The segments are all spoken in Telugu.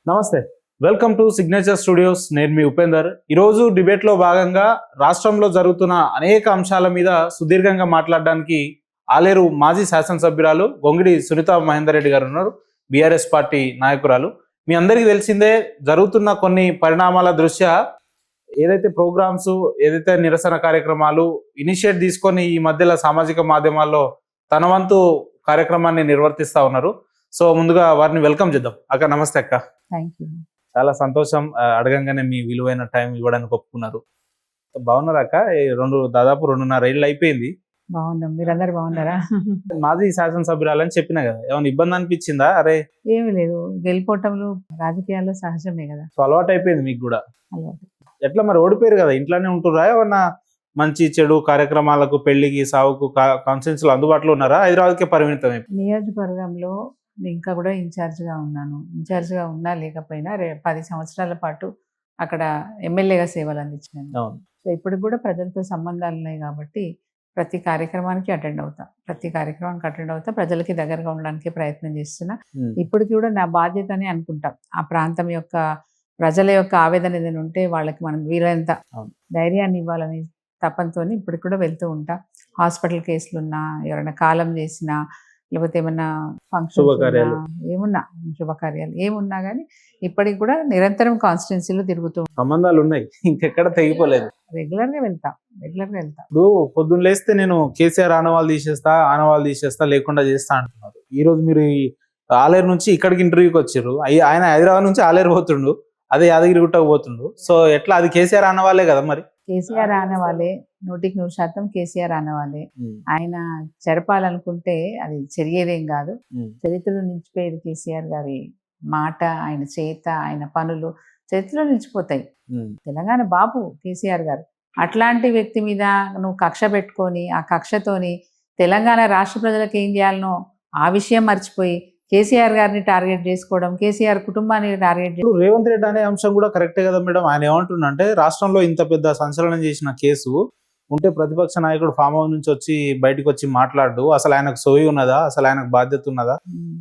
నమస్తే, వెల్కమ్ టు సిగ్నేచర్ స్టూడియోస్. నేను మీ ఉపేందర్. ఈరోజు డిబేట్లో భాగంగా రాష్ట్రంలో జరుగుతున్న అనేక అంశాల మీద సుదీర్ఘంగా మాట్లాడడానికి ఆలేరు మాజీ శాసనసభ్యురాలు గొంగిడి సునీత మహేందర్ రెడ్డి గారు ఉన్నారు, బీఆర్ఎస్ పార్టీ నాయకురాలు. మీ అందరికీ తెలిసిందే, జరుగుతున్న కొన్ని పరిణామాల దృష్ట్యా ఏదైతే ప్రోగ్రామ్స్, ఏదైతే నిరసన కార్యక్రమాలు ఇనిషియేట్ తీసుకొని ఈ మధ్యలో సామాజిక మాధ్యమాల్లో తన వంతు కార్యక్రమాన్ని నిర్వర్తిస్తూ ఉన్నారు. సో ముందుగా వారిని వెల్కమ్ చేద్దాం. అక్క నమస్తే. అక్క చాలా సంతోషం, అడగంగానే మీ విలువైన టైం ఇవ్వడానికి ఒప్పుకున్నారు. బాగున్నారా అక్క? దాదాపు 2.5 ఏళ్ళు అయిపోయింది. బాగున్నాం, మీరందరూ బాగున్నారా? మాజీ శాసనసభ్యురాలని చెప్పినా కదా, ఏమైనా ఇబ్బంది అనిపించిందా? అరే ఏమి లేదు, గెలిపోవటంలో రాజకీయాల్లో సహజమే కదా. సో అలవాటు అయిపోయింది మీకు కూడా. అలవాటు. ఎట్లా మరి ఓడిపోయారు కదా, ఇంట్లోనే ఉంటురా? ఏమన్నా మంచి చెడు కార్యక్రమాలకు, పెళ్లికి, సావుకు కాన్ఫరెన్స్ లో అందుబాటులో ఉన్నారా? హైదరాబాద్కే పరిమితం? నియోజకవర్గంలో ఇంకా కూడా ఇన్ఛార్జ్గా ఉన్నాను. ఇన్ఛార్జ్గా ఉన్నా లేకపోయినా 10 సంవత్సరాల పాటు అక్కడ ఎమ్మెల్యేగా సేవలు అందించినాను. సో ఇప్పటికి కూడా ప్రజలతో సంబంధాలు ఉన్నాయి కాబట్టి ప్రతి కార్యక్రమానికి అటెండ్ అవుతా, ప్రజలకి దగ్గరగా ఉండడానికి ప్రయత్నం చేస్తున్నా. ఇప్పటికి కూడా నా బాధ్యత అని అనుకుంటా. ఆ ప్రాంతం యొక్క ప్రజల యొక్క ఆవేదన ఏదైనా ఉంటే వాళ్ళకి మనం వీలైనంత ధైర్యాన్ని ఇవ్వాలని తపంతో ఇప్పటికి కూడా వెళ్తూ ఉంటా. హాస్పిటల్ కేసులున్నా, ఎవరైనా కాలం చేసినా, లేకపోతే ఏమన్నా ఫంక్షన్ ఏమున్నా, శుభకార్యాలు ఏమున్నా కానీ ఇప్పటికి కూడా నిరంతరం కాన్స్టిట్యున్సీలో తిరుగుతూ సంబంధాలు ఉన్నాయి, ఇంకెక్కడ తెగిపోలేదు. రెగ్యులర్ గా వెళ్తా. ఇప్పుడు పొద్దున్న లేస్తే నేను కేసీఆర్ ఆనవాళ్ళు తీసేస్తా లేకుండా చేస్తా అంటున్నారు. ఈ రోజు మీరు ఆలేరు నుంచి ఇక్కడికి ఇంటర్వ్యూకి వచ్చారు. ఆయన హైదరాబాద్ నుంచి ఆలేరు పోతుండు, అదే యాదగిరి గుట్టకు పోతుండు. సో ఎట్లా? అది కేసీఆర్ ఆనవాళ్ళే కదా. మరి కేసీఆర్ ఆనవాళ్ళే, 100% కేసీఆర్ ఆనవాళ్ళే. ఆయన చెరపాలనుకుంటే అది జరిగేదేం కాదు. చరిత్రలో నిలిచిపోయేది కేసీఆర్ గారి మాట, ఆయన చేత, ఆయన పనులు చరిత్రలో నిలిచిపోతాయి. తెలంగాణ బాబు కేసీఆర్ గారు. అట్లాంటి వ్యక్తి మీద నువ్వు కక్ష పెట్టుకొని, ఆ కక్షతోని తెలంగాణ రాష్ట్ర ప్రజలకు ఏం చేయాలనో ఆ విషయం మర్చిపోయి కేసీఆర్ గారిని టార్గెట్ చేసుకోవడం, కేసీఆర్ కుటుంబాన్ని టార్గెట్ చేయడం. రేవంత్ రెడ్డి అనే అంశం కూడా కరెక్టే కదా మేడం. ఆయన ఏమంటుండంటే, రాష్ట్రంలో ఇంత పెద్ద సంచలనం చేసిన కేసు ఉంటే ప్రతిపక్ష నాయకుడు ఫామ్ హౌస్ నుంచి వచ్చి బయటకు వచ్చి మాట్లాడు, అసలు ఆయనకు సోయి ఉన్నదా, అసలు ఆయనకు బాధ్యత ఉన్నదా,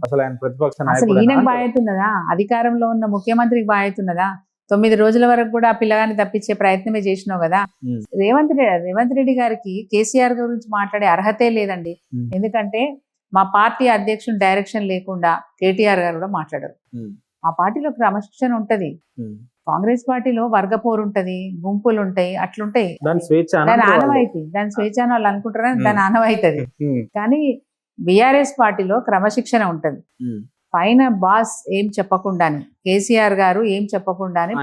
అసలు ఆయన ప్రతిపక్ష నాయకుడు ఈయనకు బాధ్యత ఉన్నదా, అధికారంలో ఉన్న ముఖ్యమంత్రికి బాధ్యత ఉన్నదా? 9 రోజుల వరకు కూడా ఆ పిల్లగాన్ని తప్పించే ప్రయత్నమే చేసినావు కదా. రేవంత్ రెడ్డి గారికి కేసీఆర్ గురించి మాట్లాడే అర్హతే లేదండి. ఎందుకంటే మా పార్టీ అధ్యక్షుడు డైరెక్షన్ లేకుండా కేటీఆర్ గారు కూడా మాట్లాడరు. మా పార్టీలో క్రమశిక్షణ ఉంటది. కాంగ్రెస్ పార్టీలో వర్గపోరు ఉంటది, గుంపులు ఉంటాయి, అట్లుంటాయి. దాని ఆనవాయితీ, దాని స్వేచ్ఛ అని వాళ్ళు అనుకుంటారా, దాని ఆనవాయితీ. కానీ బీఆర్ఎస్ పార్టీలో క్రమశిక్షణ ఉంటది. పైన బాస్ ఏం చెప్పకుండానే, కేసీఆర్ గారు ఏం చెప్పకుండానే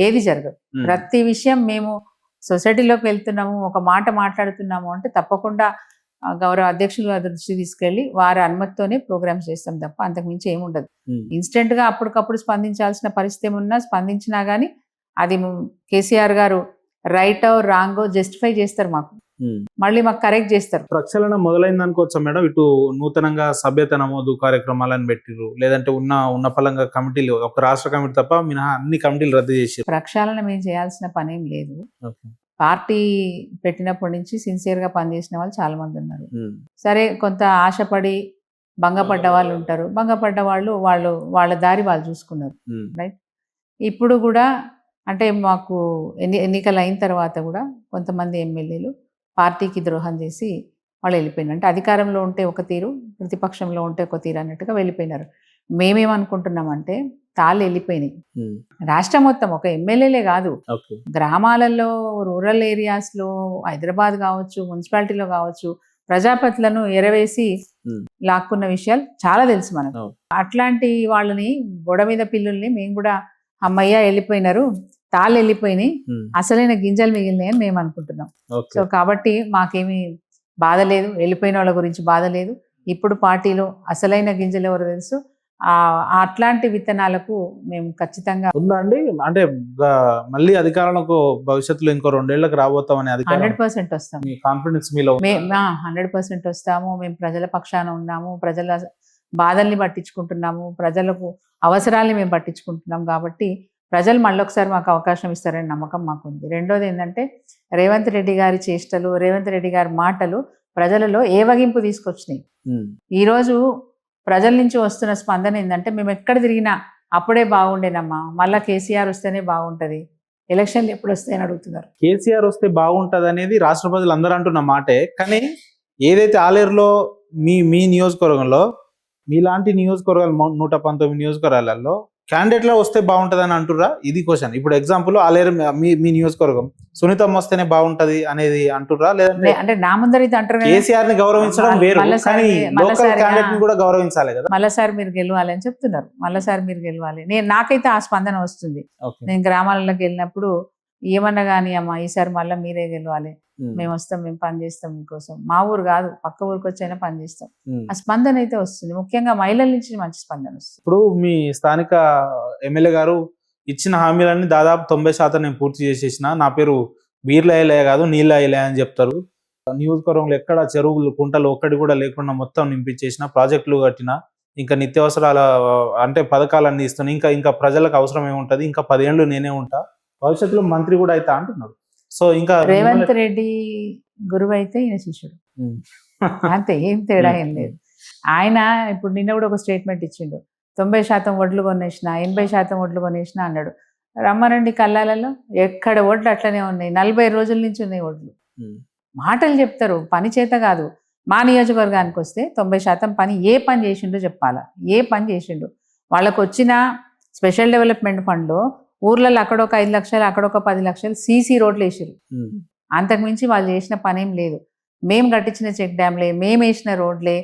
ఏది జరగదు. ప్రతి విషయం మేము సొసైటీలోకి వెళ్తున్నాము, ఒక మాట మాట్లాడుతున్నాము అంటే తప్పకుండా గౌరవ అధ్యక్షులు దృష్టి తీసుకెళ్లి వారి అనుమతితోనే ప్రోగ్రామ్స్ చేస్తాం తప్ప అంతకుమించి ఏముండదు. ఇన్స్టెంట్ గా అప్పటికప్పుడు స్పందించాల్సిన పరిస్థితి ఏమున్నా స్పందించినా గానీ అది కేసీఆర్ గారు రైట్ రాంగో జస్టిఫై చేస్తారు, మాకు మళ్ళీ మాకు కరెక్ట్ చేస్తారు. ప్రక్షాళన మొదలైంది అనుకోవచ్చా మేడం? ఇటు నూతనంగా సభ్యత నమోదు కార్యక్రమాలను పెట్టిరు, లేదంటే ఉన్న పలంగా కమిటీలు, ఒక రాష్ట్ర కమిటీ తప్ప మినహా అన్ని కమిటీలు రద్దు చేసి ప్రక్షాళన మేము చేయాల్సిన పని ఏం లేదు. పార్టీ పెట్టినప్పటి నుంచి సిన్సియర్గా పనిచేసిన వాళ్ళు చాలా మంది ఉన్నారు. సరే, కొంత ఆశపడి భంగపడ్డ వాళ్ళు ఉంటారు. భంగపడ్డ వాళ్ళు వాళ్ళ దారి వాళ్ళు చూసుకున్నారు. రైట్. ఇప్పుడు కూడా అంటే మాకు ఎన్నికలు అయిన తర్వాత కూడా కొంతమంది ఎమ్మెల్యేలు పార్టీకి ద్రోహం చేసి వాళ్ళు వెళ్ళిపోయినారు. అంటే అధికారంలో ఉంటే ఒక తీరు, ప్రతిపక్షంలో ఉంటే ఒక తీరు అన్నట్టుగా వెళ్ళిపోయినారు. మేమేమనుకుంటున్నామంటే తాళ్ళు వెళ్ళిపోయినాయి. రాష్ట్రం మొత్తం, ఒక ఎమ్మెల్యేలే కాదు, గ్రామాలలో, రూరల్ ఏరియాస్ లో, హైదరాబాద్ కావచ్చు, మున్సిపాలిటీలో కావచ్చు, ప్రజాపతులను ఎరవేసి లాక్కున్న విషయాలు చాలా తెలుసు మనకు. అట్లాంటి వాళ్ళని, గొడ మీద పిల్లుల్ని మేము కూడా అమ్మయ్య వెళ్ళిపోయినారు, తాళ్ళు వెళ్ళిపోయినాయి, అసలైన గింజలు మిగిలినాయి అని మేము అనుకుంటున్నాం. సో కాబట్టి మాకేమీ బాధ లేదు, వెళ్ళిపోయిన వాళ్ళ గురించి బాధ లేదు. ఇప్పుడు పార్టీలో అసలైన గింజలు ఎవరు తెలుసు. అట్లాంటి విత్తనాలకు మేము ఖచ్చితంగా ఉందా అండి? అంటే మళ్ళీ అధికారంలో భవిష్యత్తులో ఇంకో 2 ఏళ్లకు రాబోతామని 100% వస్తాం. కాన్ఫిడెన్స్ మీలో? 100% వస్తాము. మేము ప్రజల పక్షాన ఉన్నాము, ప్రజల బాధల్ని పట్టించుకుంటున్నాము, ప్రజలకు అవసరాల్ని మేము పట్టించుకుంటున్నాం. కాబట్టి ప్రజలు మళ్ళొకసారి మాకు అవకాశం ఇస్తారనే నమ్మకం మాకుంది. రెండోది ఏంటంటే, రేవంత్ రెడ్డి గారి చేష్టలు, రేవంత్ రెడ్డి గారి మాటలు ప్రజలలో ఏవగింపు తీసుకొచ్చినాయి. ఈరోజు ప్రజల నుంచి వస్తున్న స్పందన ఏంటంటే, మేము ఎక్కడ తిరిగినా అప్పుడే బాగుండేనమ్మా, మళ్ళీ కేసీఆర్ వస్తేనే బాగుంటది, ఎలక్షన్లు ఎప్పుడు వస్తాయని అడుగుతున్నారు. కేసీఆర్ వస్తే బాగుంటది అనేది రాష్ట్ర ప్రజలు అందరూ అంటున్న మాటే. కానీ ఏదైతే ఆలేరులో మీ నియోజకవర్గంలో మీలాంటి నియోజకవర్గాలు 119 నియోజకవర్గాలలో క్యాండిడేట్లో వస్తే బాగుంటది అని అంటుర్రా? ఇది క్వశ్చన్. ఇప్పుడు ఎగ్జాంపుల్ ఆలేరు మీ నియోజకవర్గం సునీతమ్మ వస్తేనే బాగుంటది అనేది అంటుర్రా? లేదంటే అంటే నా ముందర ఇది అంటారు కదా, కేసీఆర్ ని గౌరవించడం వేరు, కానీ లోకల్ క్యాండిడేట్ ని కూడా గౌరవించాలి కదా. మళ్ళసారి మీరు గెలవాలి అని చెప్తున్నారు. మళ్ళసారి మీరు గెలవాలి. నాకైతే ఆ స్పందన వస్తుంది. నేను గ్రామాలలోకి వెళ్ళినప్పుడు ఏమన్నా కానీ అమ్మా ఈసారి మళ్ళీ మీరే గెలవాలి, మేము వస్తాం, మేము పని చేస్తాం మీకోసం, మా ఊరు కాదు పక్క ఊరికి వచ్చైనా పని చేస్తాం, ఆ స్పందన అయితే వస్తుంది. ముఖ్యంగా మహిళల నుంచి మంచి స్పందన వస్తుంది. ఇప్పుడు మీ స్థానిక ఎమ్మెల్యే గారు ఇచ్చిన హామీలన్నీ దాదాపు 90% నేను పూర్తి చేసేసిన, నా పేరు బీర్ల ఐలయ్య కాదు నీళ్ళ ఐలయ్య అని చెప్తారు. నియోజకవర్గంలో ఎక్కడ చెరువులు కుంటలు ఒక్కటి కూడా లేకుండా మొత్తం నింపించేసిన, ప్రాజెక్టులు కట్టిన, ఇంకా నిత్యావసరాల అంటే పథకాలన్నీ ఇస్తున్నాయి, ఇంకా ప్రజలకు అవసరం ఏముంటది, ఇంకా 10 ఏళ్ళు నేనే ఉంటా, భవిష్యత్తులో మంత్రి కూడా అయితే అంటున్నారు. సో ఇంకా రేవంత్ రెడ్డి గురువు అయితే ఈయన శిష్యుడు, అంతే, ఏం తేడా ఏం లేదు. ఆయన ఇప్పుడు నిన్న కూడా ఒక స్టేట్మెంట్ ఇచ్చిండు, 90% వడ్లు కొనేసిన, 80% వడ్లు కొనేసిన అన్నాడు. రమ్మనండి కల్లాలలో, ఎక్కడ వడ్లు అట్లనే ఉన్నాయి, 40 రోజుల నుంచి ఉన్నాయి వడ్లు. మాటలు చెప్తారు, పని చేత కాదు. మా నియోజకవర్గానికి వస్తే 90% పని, ఏ పని చేసిండో చెప్పాలా, ఏ పని చేసిండు. వాళ్ళకు వచ్చిన స్పెషల్ డెవలప్మెంట్ ఫండ్లో ఊర్లలో అక్కడొక 5 లక్షలు, అక్కడొక 10 లక్షలు సీసీ రోడ్లు వేసారు. అంతకుమించి వాళ్ళు చేసిన పనేం లేదు. మేము కట్టించిన చెక్ డ్యామ్లే, మేము వేసిన రోడ్లే,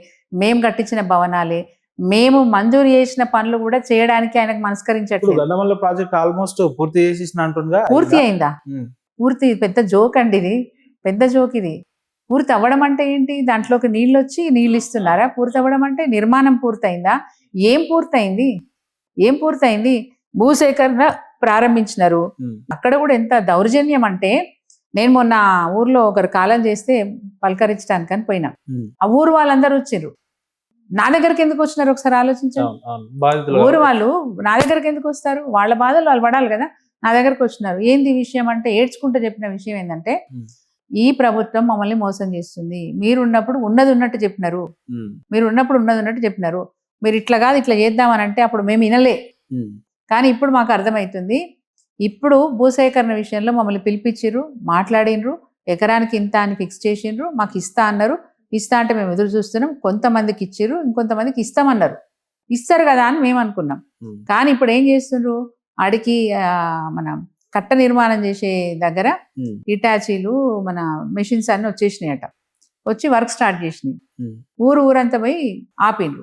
మేము కట్టించిన భవనాలే, మేము మంజూరు చేసిన పనులు కూడా చేయడానికి ఆయనకు మనస్కరించట్లేదు. గంధమల్ల ప్రాజెక్ట్ ఆల్మోస్ట్ పూర్తి చేసేసిన అంటుండగా, పూర్తి అయిందా? పూర్తి, పెద్ద జోక్ అండి ఇది, పెద్ద జోక్ ఇది. పూర్తి అవ్వడం అంటే ఏంటి? దాంట్లోకి నీళ్ళు వచ్చి నీళ్ళు ఇస్తున్నారా? పూర్తి అవ్వడం అంటే నిర్మాణం పూర్తయిందా? ఏం పూర్తయింది? ఏం పూర్తయింది? భూసేకరణ ప్రారంభించినారు. అక్కడ కూడా ఎంత దౌర్జన్యం అంటే, నేను మొన్న ఊర్లో ఒకరు కాలం చేస్తే పలకరించడానికి అని పోయినా, ఆ ఊరు వాళ్ళందరూ వచ్చిండ్రు. నా దగ్గరికి ఎందుకు వచ్చినారు ఒకసారి ఆలోచించండి. ఊరు వాళ్ళు నా దగ్గరికి ఎందుకు వస్తారు? వాళ్ళ బాధలు వాళ్ళు పడాలి కదా. నా దగ్గరకు వచ్చినారు. ఏంది విషయం అంటే, ఏడ్చుకుంటూ చెప్పిన విషయం ఏంటంటే, ఈ ప్రభుత్వం మమ్మల్ని మోసం చేస్తుంది, మీరు ఉన్నప్పుడు ఉన్నది ఉన్నట్టు చెప్పినారు, మీరు ఉన్నప్పుడు ఉన్నది ఉన్నట్టు చెప్పినారు, మీరు ఇట్లా కాదు ఇట్లా చేద్దామని అంటే అప్పుడు మేము వినలే, కానీ ఇప్పుడు మాకు అర్థమవుతుంది. ఇప్పుడు భూసేకరణ విషయంలో మమ్మల్ని పిలిపించిర్రు, మాట్లాడినరు, ఎకరానికి ఇంత అని ఫిక్స్ చేసిండ్రు, మాకు ఇస్తా అన్నారు, ఇస్తా అంటే మేము ఎదురు చూస్తున్నాం, కొంతమందికి ఇచ్చిర్రు, ఇంకొంతమందికి ఇస్తామన్నారు. ఇస్తారు కదా అని మేము అనుకున్నాం. కానీ ఇప్పుడు ఏం చేస్తుండ్రు, ఆడికి మన కట్ట నిర్మాణం చేసే దగ్గర ఇటాచీలు మన మెషిన్స్ అన్ని వచ్చేసినాయట, వచ్చి వర్క్ స్టార్ట్ చేసినాయి. ఊరంతా పోయి ఆపిండ్రు.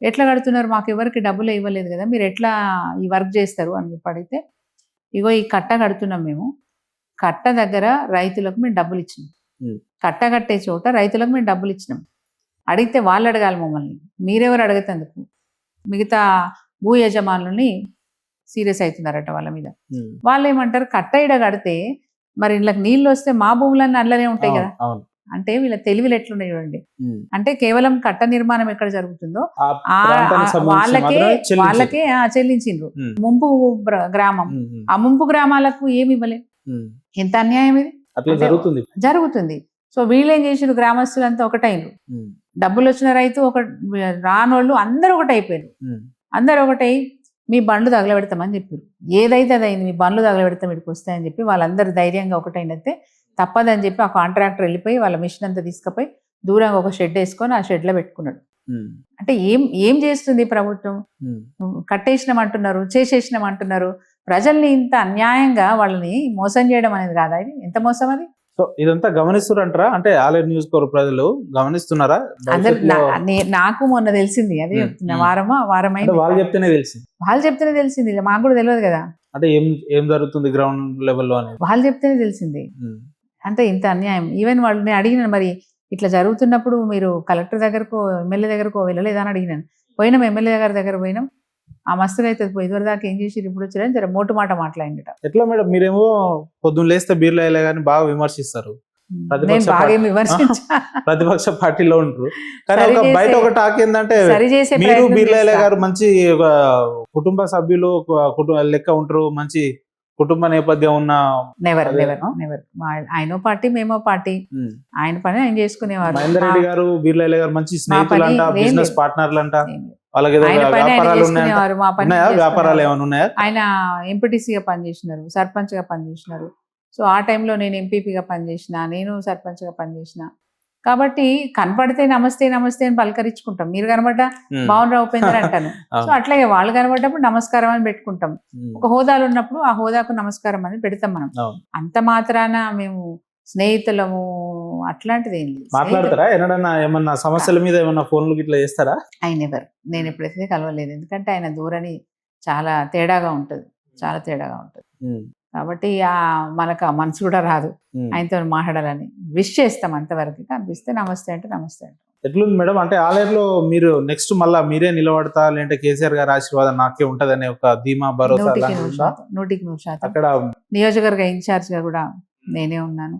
ఎట్లా కడుతున్నారు, మాకు ఎవరికి డబ్బులు ఇవ్వలేదు కదా, మీరు ఎట్లా ఈ వర్క్ చేస్తారు అని చెప్పి అడిగితే, ఇగో ఈ కట్ట కడుతున్నాం మేము, కట్ట దగ్గర రైతులకు మేము డబ్బులు ఇచ్చినాం, కట్ట కట్టే చోట రైతులకు మేము డబ్బులు ఇచ్చినాం. అడిగితే వాళ్ళు అడగాలి మమ్మల్ని, మీరెవరు అడగతందుకు. మిగతా భూ యజమానులని సీరియస్ అవుతున్నారట వాళ్ళ మీద. వాళ్ళు ఏమంటారు, కట్ట ఇడ కడితే మరి ఇళ్ళకి నీళ్ళు వస్తే మా భూములన్నీ అల్లనే ఉంటాయి కదా. అంటే వీళ్ళ తెలివిలు ఎట్లున్నాయి చూడండి. అంటే కేవలం కట్ట నిర్మాణం ఎక్కడ జరుగుతుందో వాళ్ళకే చెల్లించిండ్రు. ముంపు గ్రామం, ఆ ముంపు గ్రామాలకు ఏమి ఇవ్వలే. ఎంత అన్యాయం ఇది జరుగుతుంది. సో వీళ్ళేం చేసిండ్రు, గ్రామస్తులంతా ఒకటైనరు, డబ్బులు వచ్చిన రైతు ఒక రానోళ్ళు అందరూ ఒకటైపోయారు. అందరు ఒకటై మీ బండ్లు తగలబెడతామని చెప్పారు. ఏదైతే అదైంది, మీ బండ్లు తగలబెడతాం ఇక్కడికి వస్తాయని చెప్పి వాళ్ళందరూ ధైర్యంగా ఒకటైనతే తప్పదని చెప్పి ఆ కాంట్రాక్టర్ వెళ్ళిపోయి వాళ్ళ మిషన్ అంతా తీసుకుపోయి దూరంగా ఒక షెడ్ వేసుకొని ఆ షెడ్లో పెట్టుకున్నాడు. అంటే ఏం చేస్తుంది ప్రభుత్వం? కట్టేసినామంటున్నారు, చేసేసినామంటున్నారు. ప్రజల్ని ఇంత అన్యాయంగా వాళ్ళని మోసం చేయడం అనేది కాదా? ఇది ఎంత మోసం అది? సో ఇదంతా గమనిస్తున్నారంటారా? అంటే ఆలేరు నియోజకవర్గ ప్రజలు గమనిస్తున్నారా? నాకు మొన్న తెలిసింది, అదే చెప్తున్నా, వారమైంది. వాళ్ళు చెప్తేనే తెలిసింది, మాకు కూడా తెలియదు కదా. అంటే ఏం జరుగుతుంది గ్రౌండ్ లెవెల్లో అనేది వాళ్ళు చెప్తేనే తెలిసింది. అంటే ఇంత అన్యాయం. ఈవెన్ వాళ్ళు, నేను అడిగినాను, మరి ఇట్లా జరుగుతున్నప్పుడు మీరు కలెక్టర్ దగ్గరకో ఎమ్మెల్యే దగ్గరకో వెళ్ళలేదా అని అడిగినాను. పోయినాం, ఎమ్మెల్యే గారి దగ్గర పోయినాం. ఆ మస్తుగా అయితే ఇదివరదాకా ఏం చేసి ఇప్పుడు వచ్చారని జర మోటు మాట మాట్లాడిందట. ఎట్లా మేడం, మీరేమో పొద్దున్న లేస్తే బీర్ల ఐలయ్య గారిని బాగా విమర్శిస్తారు, ప్రతిపక్ష పార్టీలో ఉంటారు. కానీ బయట ఒక టాక్ ఏంటంటే, మీరు బీర్ల ఐలయ్య గారు మంచి కుటుంబ సభ్యులు లెక్క ఉంటారు, మంచి కుటుంబ నేపథ్యం ఉన్న. నెవర్ ఆయనో పార్టీ మేమో పార్టీ, ఆయన పని ఆయన చేసుకునేవారు. మహేందర్ రెడ్డి గారు బీర్ల ఐలయ్య గారు మంచి స్నేహితులంట, బిజినెస్ పార్ట్నర్లంట. వాళ్ళకి ఏదో ఆయన పని ఆయన వ్యాపారాలు ఉన్నాయా చేసుకునేవారు, మా పని ఉన్నాయా మేము వ్యాపారాలు చేసుకునేవారు. ఏమైనా ఉన్నాయా? ఆయన ఎంపీటీసీగా పనిచేసినారు, సర్పంచ్గా పనిచేసినారు. సో ఆ టైంలో నేను ఎంపీపీగా పనిచేసిన, నేను సర్పంచ్గా పనిచేసిన. కాబట్టి కనపడితే నమస్తే నమస్తే అని పలకరించుకుంటాం. మీరు కనబడ్డా బాగున్నారా ఉపేందర్ అంటాను. సో అట్లాగే వాళ్ళు కనబడ్డప్పుడు నమస్కారం అని పెట్టుకుంటాం. ఒక హోదాలు ఉన్నప్పుడు ఆ హోదాకు నమస్కారం అని పెడతాం మనం. అంత మాత్రాన మేము స్నేహితులము అట్లాంటిది ఏం లేదు. మాట్లాడతారా ఎన్నడన్నా ఏమన్నా సమస్యల మీద ఏమన్నా ఫోన్లు గిట్లా చేస్తారా? ఆయన ఎవరు, నేను ఎప్పుడైతే కలవలేదు. ఎందుకంటే ఆయన ధోరణి చాలా తేడాగా ఉంటుంది, చాలా తేడాగా ఉంటుంది. కాబట్టి మనకు ఆ మనసు కూడా రాదు ఆయనతో మాట్లాడాలని. విష్ చేస్తాం అంతవరకు, కనిపిస్తే నమస్తే అంటే నమస్తే అంటాం. ఎట్లుంది మేడం, అంటే ఆలయంలో మీరు నెక్స్ట్ మళ్ళా మీరే నిలబడతా లేదంటే కేసీఆర్ గారి ఆశీర్వాదం నాకే ఉంటదనే ఒక ధీమా భరోసా 100% అక్కడ? నియోజకవర్గ ఇన్ఛార్జ్గా కూడా నేనే ఉన్నాను.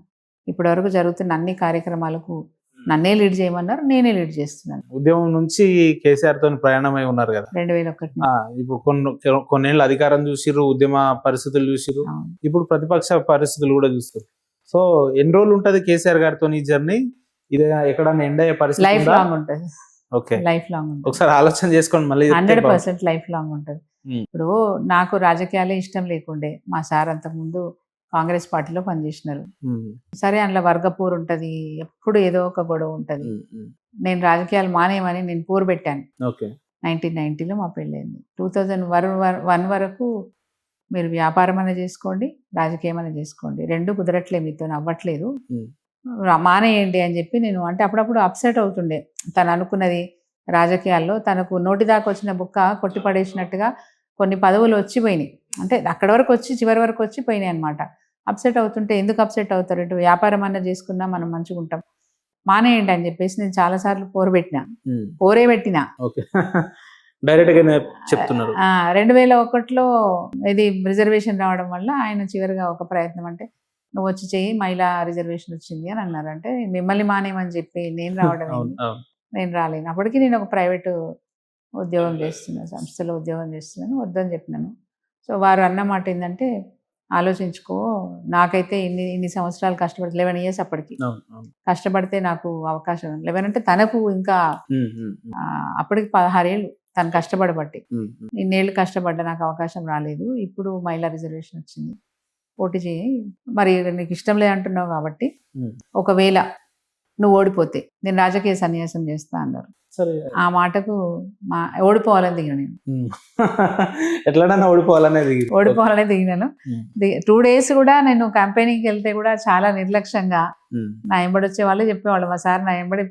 ఇప్పటి వరకు జరుగుతున్న అన్ని కార్యక్రమాలకు నన్నే లీడ్ చేయమన్నారు, నేనే లీడ్ చేస్తున్నాను. ఉద్యమం నుంచి కేసీఆర్ తోని ప్రయాణమై ఉన్నారు కదా 2001. ఇప్పుడు కొన్నేళ్ళు అధికారం చూసిర్రు, ఉద్యమ పరిస్థితులు చూసిర్రు, ఇప్పుడు ప్రతిపక్ష పరిస్థితులు కూడా చూస్తారు. సో ఎన్ని రోజులు ఉంటది కేసీఆర్ గారితో ఈ జర్నీ? ఇది ఎక్కడన్నా ఎండ్ అయ్యే పరిస్థితి లైఫ్ లాంగ్ ఉంటుంది. ఓకే, లైఫ్ లాంగ్ ఉంటుంది. ఒకసారి ఆలోచన చేసుకోండి మళ్ళీ. 100% లైఫ్ లాంగ్ ఉంటుంది. ఇప్పుడు నాకు రాజకీయాలే ఇష్టం లేకుండే. మా సార్ అంతకుముందు కాంగ్రెస్ పార్టీలో పనిచేసినారు. సరే, అందులో వర్గపూర్ ఉంటుంది, ఎప్పుడు ఏదో ఒక గొడవ ఉంటుంది. నేను రాజకీయాలు మానేయమని నేను పూర్ పెట్టాను. 1990లో మా పెళ్ళైంది. 2001 వరకు మీరు వ్యాపారం అనే చేసుకోండి, రాజకీయం అనే చేసుకోండి, రెండు కుదరట్లే, మీతో అవ్వట్లేదు, మానేయండి అని చెప్పి నేను, అంటే అప్పుడప్పుడు అప్సెట్ అవుతుండే. తను అనుకున్నది రాజకీయాల్లో తనకు నోటి దాకా వచ్చిన బుక్క కొట్టి పడేసినట్టుగా కొన్ని పదవులు వచ్చిపోయినాయి. అంటే అక్కడి వరకు వచ్చి చివరి వరకు వచ్చి పోయినాయి అనమాట. అప్సెట్ అవుతుంటే, ఎందుకు అప్సెట్ అవుతారు, ఇటు వ్యాపారం అన్న చేసుకున్నా మనం మంచిగా ఉంటాం, మానేయండి అని చెప్పేసి నేను చాలాసార్లు పోరే పెట్టినా. డైరెక్ట్ గా చెప్తున్నారు. 2001లో ఇది రిజర్వేషన్ రావడం వల్ల ఆయన చివరిగా ఒక ప్రయత్నం, అంటే నువ్వు వచ్చి చెయ్యి, మహిళా రిజర్వేషన్ వచ్చింది అని అన్నారు. అంటే మిమ్మల్ని మానేయమని చెప్పి నేను రావడం ఏంటి, నేను రాలేను. అప్పటికి నేను ఒక ప్రైవేటు ఉద్యోగం చేస్తున్నాను, సంస్థలో ఉద్యోగం చేస్తున్నాను, వద్దని చెప్పినాను. సో వారు అన్నమాట ఏంటంటే, ఆలోచించుకో, నాకైతే ఇన్ని సంవత్సరాలు కష్టపడి 11 years అప్పటికి కష్టపడితే నాకు అవకాశం, 11 అంటే తనకు ఇంకా అప్పటికి 16 ఏళ్ళు తను కష్టపడబట్టి, ఇన్నేళ్ళు కష్టపడ్డా నాకు అవకాశం రాలేదు, ఇప్పుడు మహిళా రిజర్వేషన్ వచ్చింది, పోటీ చేయి, మరి నీకు ఇష్టం లేదంటున్నావు కాబట్టి ఒకవేళ నువ్వు ఓడిపోతే నేను రాజకీయ సన్యాసం చేస్తా అన్నారు. ఆ మాటకు ఓడిపోవాలని దిగిన నేను, ఎట్లన్నా ఓడిపోవాలనే దిగినాను. 2 days కూడా నేను క్యాంపెయినింగ్కి వెళ్తే కూడా చాలా నిర్లక్ష్యంగా నా ఎంబడి వచ్చే వాళ్ళు చెప్పేవాళ్ళు, మా సార్ నా ఎంబడి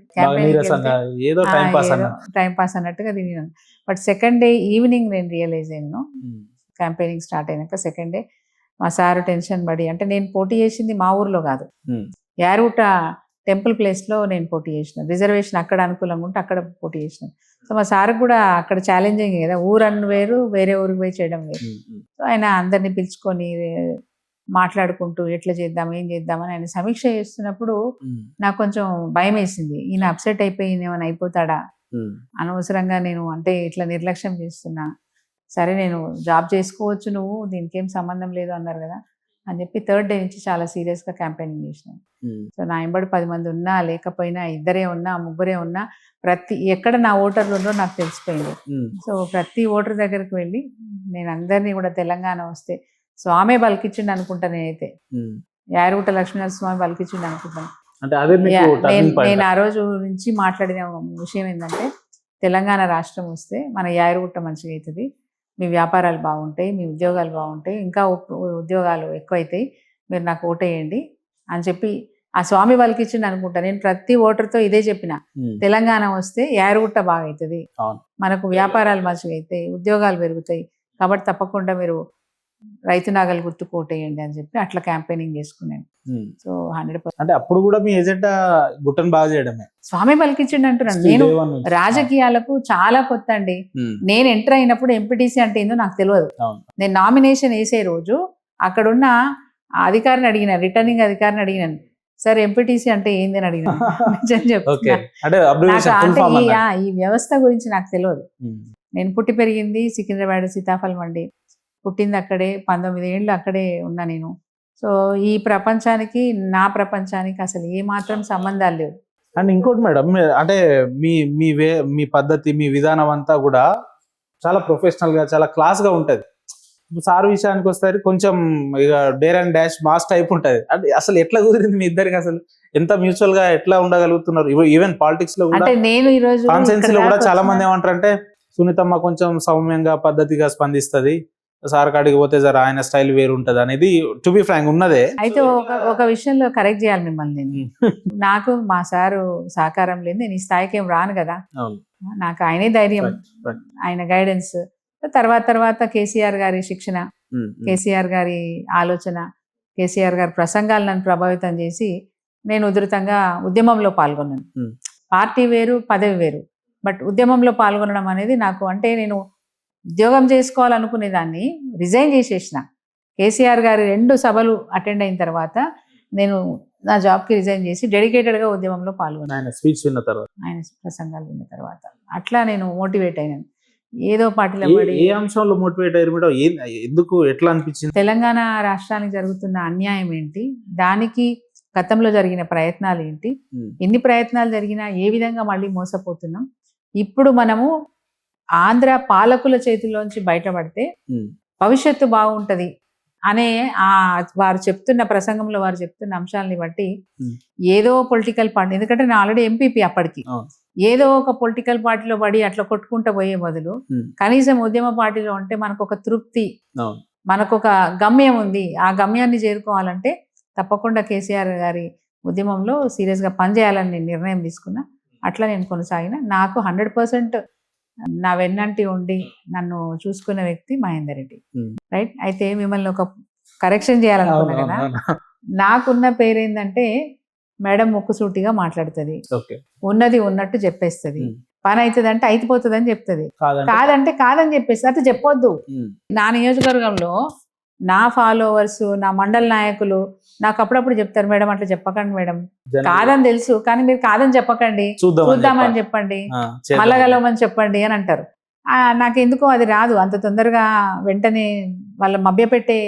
టైం పాస్ అన్నట్టుగా దిగినాను. బట్ సెకండ్ డే ఈవినింగ్ నేను రియలైజ్ అయ్యాను, క్యాంపెయినింగ్ స్టార్ట్ అయినాక సెకండ్ డే మా సారు టెన్షన్ పడి, అంటే నేను పోటీ చేసింది మా ఊర్లో కాదు, యారుట టెంపుల్ ప్లేస్లో నేను పోటీ చేసిన, రిజర్వేషన్ అక్కడ అనుకూలంగా ఉంటే అక్కడ పోటీ చేసిన. సో మా సార్ కూడా అక్కడ ఛాలెంజింగ్ కదా, ఊరన్ను వేరు, వేరే ఊరికి పోయి చేయడం వేరు. సో ఆయన అందరినీ పిలుచుకొని మాట్లాడుకుంటూ ఎట్లా చేద్దాం, ఏం చేద్దామని ఆయన సమీక్ష చేస్తున్నప్పుడు నాకు కొంచెం భయం వేసింది, ఈయన అప్సెట్ అయిపోయి ఏమైనా అయిపోతాడా, అనవసరంగా నేను అంటే ఇట్లా నిర్లక్ష్యం చేస్తున్నా, సరే నేను జాబ్ చేసుకోవచ్చు, నువ్వు దీనికి ఏం సంబంధం లేదు అన్నారు కదా అని చెప్పి 3rd day నుంచి చాలా సీరియస్గా క్యాంపెయినింగ్ చేసినాను. సో నా ఎంబడి 10 మంది ఉన్నా లేకపోయినా, 2 ఉన్నా 3 ఉన్నా, ఎక్కడ నా ఓటర్లు ఉన్నారో నాకు తెలిసిపోయింది. సో ప్రతి ఓటర్ దగ్గరికి వెళ్ళి నేను అందరినీ కూడా, తెలంగాణ వస్తే స్వామి బలికిచ్చిండు అనుకుంటా, నేనైతే యారుగుట్ట లక్ష్మీనరస్వామి బలికిచ్చిండు అనుకుంటాను. నేను ఆ రోజు నుంచి మాట్లాడిన విషయం ఏంటంటే, తెలంగాణ రాష్ట్రం వస్తే మన యారుగుట్ట మంచిగా అవుతుంది, మీ వ్యాపారాలు బాగుంటాయి, మీ ఉద్యోగాలు బాగుంటాయి, ఇంకా ఉద్యోగాలు ఎక్కువైతాయి, మీరు నాకు ఓటేయండి అని చెప్పి ఆ స్వామి పలికిచ్చిండు అనుకుంటా. నేను ప్రతి ఓటర్తో ఇదే చెప్పిన, తెలంగాణ వస్తే యారుగుట్ట బాగా అవుతుంది, మనకు వ్యాపారాలు మంచిగా అవుతాయి, ఉద్యోగాలు పెరుగుతాయి, కాబట్టి తప్పకుండా మీరు రైతు నాగలి గుర్తుకు ఓటేయండి అని చెప్పి అట్లా క్యాంపెయినింగ్ చేసుకున్నాను. సో 100%. అంటే అప్పుడు కూడా మీ ఎజెండా గుట్టను బాగా చేయడమే, స్వామి పలికిచ్చిండు అంటున్నాను. నేను రాజకీయాలకు చాలా కొత్త అండి. నేను ఎంటర్ అయినప్పుడు ఎంపీటీసీ అంటే ఏందో నాకు తెలియదు. నేను నామినేషన్ వేసే రోజు అక్కడున్న అధికారిని అడిగినాను, రిటర్నింగ్ అధికారిని అడిగినాను, సార్ ఎంపీటీసీ అంటే ఏంది అని అడిగినాను. ఈ వ్యవస్థ గురించి నాకు తెలియదు. నేను పుట్టి పెరిగింది సికింద్రాబాద్ సీతాఫల్ మండి, పుట్టింది అక్కడే, 19 ఏళ్ళు అక్కడే ఉన్నా నేను. సో ఈ ప్రపంచానికి నా ప్రపంచానికి అసలు ఏమాత్రం సంబంధాలు లేవు. అండ్ ఇంకోటి మేడం, అంటే మీ పద్ధతి, మీ విధానం అంతా కూడా చాలా ప్రొఫెషనల్ గా, చాలా క్లాస్ గా ఉంటది. సార్ విషయానికి వస్తే కొంచెం ఇక dare and dash mass type ఉంటది. అంటే అసలు ఎట్లా కుదిరింది మీ ఇద్దరికి? అసలు ఎంత మ్యూచువల్ గా ఎట్లా ఉండగలుగుతున్నారు? ఈవెన్ పాలిటిక్స్ లో కూడా, అంటే నేను ఈ రోజు కాన్సెన్సీ లో ఇక్కడ కూడా దాకా చాలా వచ్చిన- మంది ఏమంటారంటే సునీతమ్మ కొంచెం సౌమ్యంగా పద్ధతిగా స్పందిస్తది, సార్ కాడికి పోతే జర ఆయన స్టైల్ వేరు ఉంటది అనేది టు బి ఫ్రాంక్ ఉన్నదే. అయితే ఒక విషయంలో కరెక్ట్ చేయాలి మిమ్మల్ని నేను. నాకు మా సారు సహకారం లేదు, నేను ఈ స్థాయికి ఏం రాను కదా. అవును. నాకు ఆయనే ధైర్యం, Right. ఆయన గైడెన్స్, తర్వాత కేసీఆర్ గారి శిక్షణ, కేసీఆర్ గారి ఆలోచన, కేసీఆర్ గారి ప్రసంగాలు నన్ను ప్రభావితం చేసి నేను ఉధృతంగా ఉద్యమంలో పాల్గొన్నాను. Hmm. పార్టీ వేరు, పదవి వేరు, బట్ ఉద్యమంలో పాల్గొనడం అనేది నాకు, అంటే నేను ఉద్యోగం చేసుకోవాలనుకునేదాన్ని రిజైన్ చేసేసిన. కేసీఆర్ గారి 2 సభలు అటెండ్ అయిన తర్వాత నేను నా జాబ్కి రిజైన్ చేసి డెడికేటెడ్గా ఉద్యమంలో పాల్గొన్నాను. ఆయన స్పీచ్ విన్న తర్వాత, ఆయన ప్రసంగాలు విన్న తర్వాత అట్లా నేను మోటివేట్ అయినాను. ఏదో పార్టీలో పడి ఏ అంశంలో మోటివేట్ అయ్యారు మేడం? ఎందుకు, ఎట్లా అనిపించింది? తెలంగాణ రాష్ట్రానికి జరుగుతున్న అన్యాయం ఏంటి, దానికి గతంలో జరిగిన ప్రయత్నాలు ఏంటి, ఎన్ని ప్రయత్నాలు జరిగినా ఏ విధంగా మళ్ళీ మోసపోతున్నాం, ఇప్పుడు మనము ఆంధ్ర పాలకుల చేతిలోంచి బయటపడితే భవిష్యత్తు బాగుంటది అనే వారు చెప్తున్న ప్రసంగంలో వారు చెప్తున్న అంశాలని బట్టి ఏదో పొలిటికల్ పార్టీ, ఎందుకంటే నేను ఆల్రెడీ ఎంపీపీ అప్పటికి, ఏదో ఒక పొలిటికల్ పార్టీలో పడి అట్లా కొట్టుకుంటూ పోయే బదులు కనీసం ఉద్యమ పార్టీలో ఉంటే మనకు ఒక తృప్తి, మనకు ఒక గమ్యం ఉంది. ఆ గమ్యాన్ని చేరుకోవాలంటే తప్పకుండా కేసీఆర్ గారి ఉద్యమంలో సీరియస్గా పనిచేయాలని నేను నిర్ణయం తీసుకున్నా. అట్లా నేను కొనసాగిన. నాకు 100% నా వెన్నంటి ఉండి నన్ను చూసుకున్న వ్యక్తి మహేందర్ రెడ్డి. రైట్. అయితే మిమ్మల్ని ఒక కరెక్షన్ చేయాలనుకున్నా కదా. నాకున్న పేరు ఏంటంటే, మేడం ముక్కుసూటిగా మాట్లాడుతుంది, ఉన్నది ఉన్నట్టు చెప్పేస్తుంది, పని అవుతుంది అంటే అయిపోతుంది అని చెప్తుంది, కాదంటే కాదని చెప్పేస్తుంది. అట్లా చెప్పొద్దు. నా నియోజకవర్గంలో నా ఫాలోవర్స్, నా మండల నాయకులు నాకు అప్పుడప్పుడు చెప్తారు, మేడం అట్లా చెప్పకండి మేడం, కాదని తెలుసు కానీ మీరు కాదని చెప్పకండి, చూద్దామని చెప్పండి, మళ్ళగలవమని చెప్పండి అని అంటారు. నాకు ఎందుకో అది రాదు అంత తొందరగా, వెంటనే వాళ్ళ మభ్యపెట్టే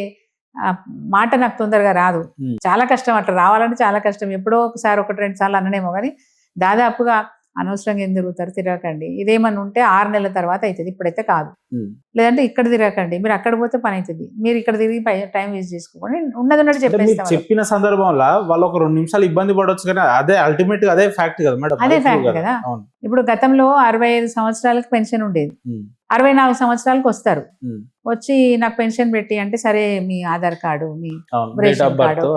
మాట నాకు తొందరగా రాదు. చాలా కష్టం, అట్లా రావాలంటే చాలా కష్టం. ఎప్పుడో ఒకసారి 1-2 సార్లు అననేమో కానీ దాదాపుగా అనవసరంగా ఏం తిరుగుతారు, తిరగకండి, ఇదేమన్నా ఉంటే 6 నెలల తర్వాత అవుతుంది, ఇప్పుడైతే కాదు, లేదంటే ఇక్కడ తిరగకండి, మీరు అక్కడ పోతే పని అవుతుంది, మీరు ఇక్కడ తిరిగి టైం వేస్ట్ చేసుకోండి, ఉన్నది ఉన్నట్టు చెప్పేస్తాం. చెప్పిన సందర్భంలో వాళ్ళు ఒక 2 నిమిషాలు ఇబ్బంది పడవచ్చు కానీ అదే అల్టిమేట్ గా అదే ఫ్యాక్ట్ కదా మేడం. అదే ఫ్యాక్ట్ కదా. ఇప్పుడు గతంలో 65 సంవత్సరాలకు పెన్షన్ ఉండేది, 64 సంవత్సరాలకు వస్తారు, వచ్చి నాకు పెన్షన్ పెట్టి అంటే, సరే మీ ఆధార్ కార్డు, మీ రేషన్ కార్డు,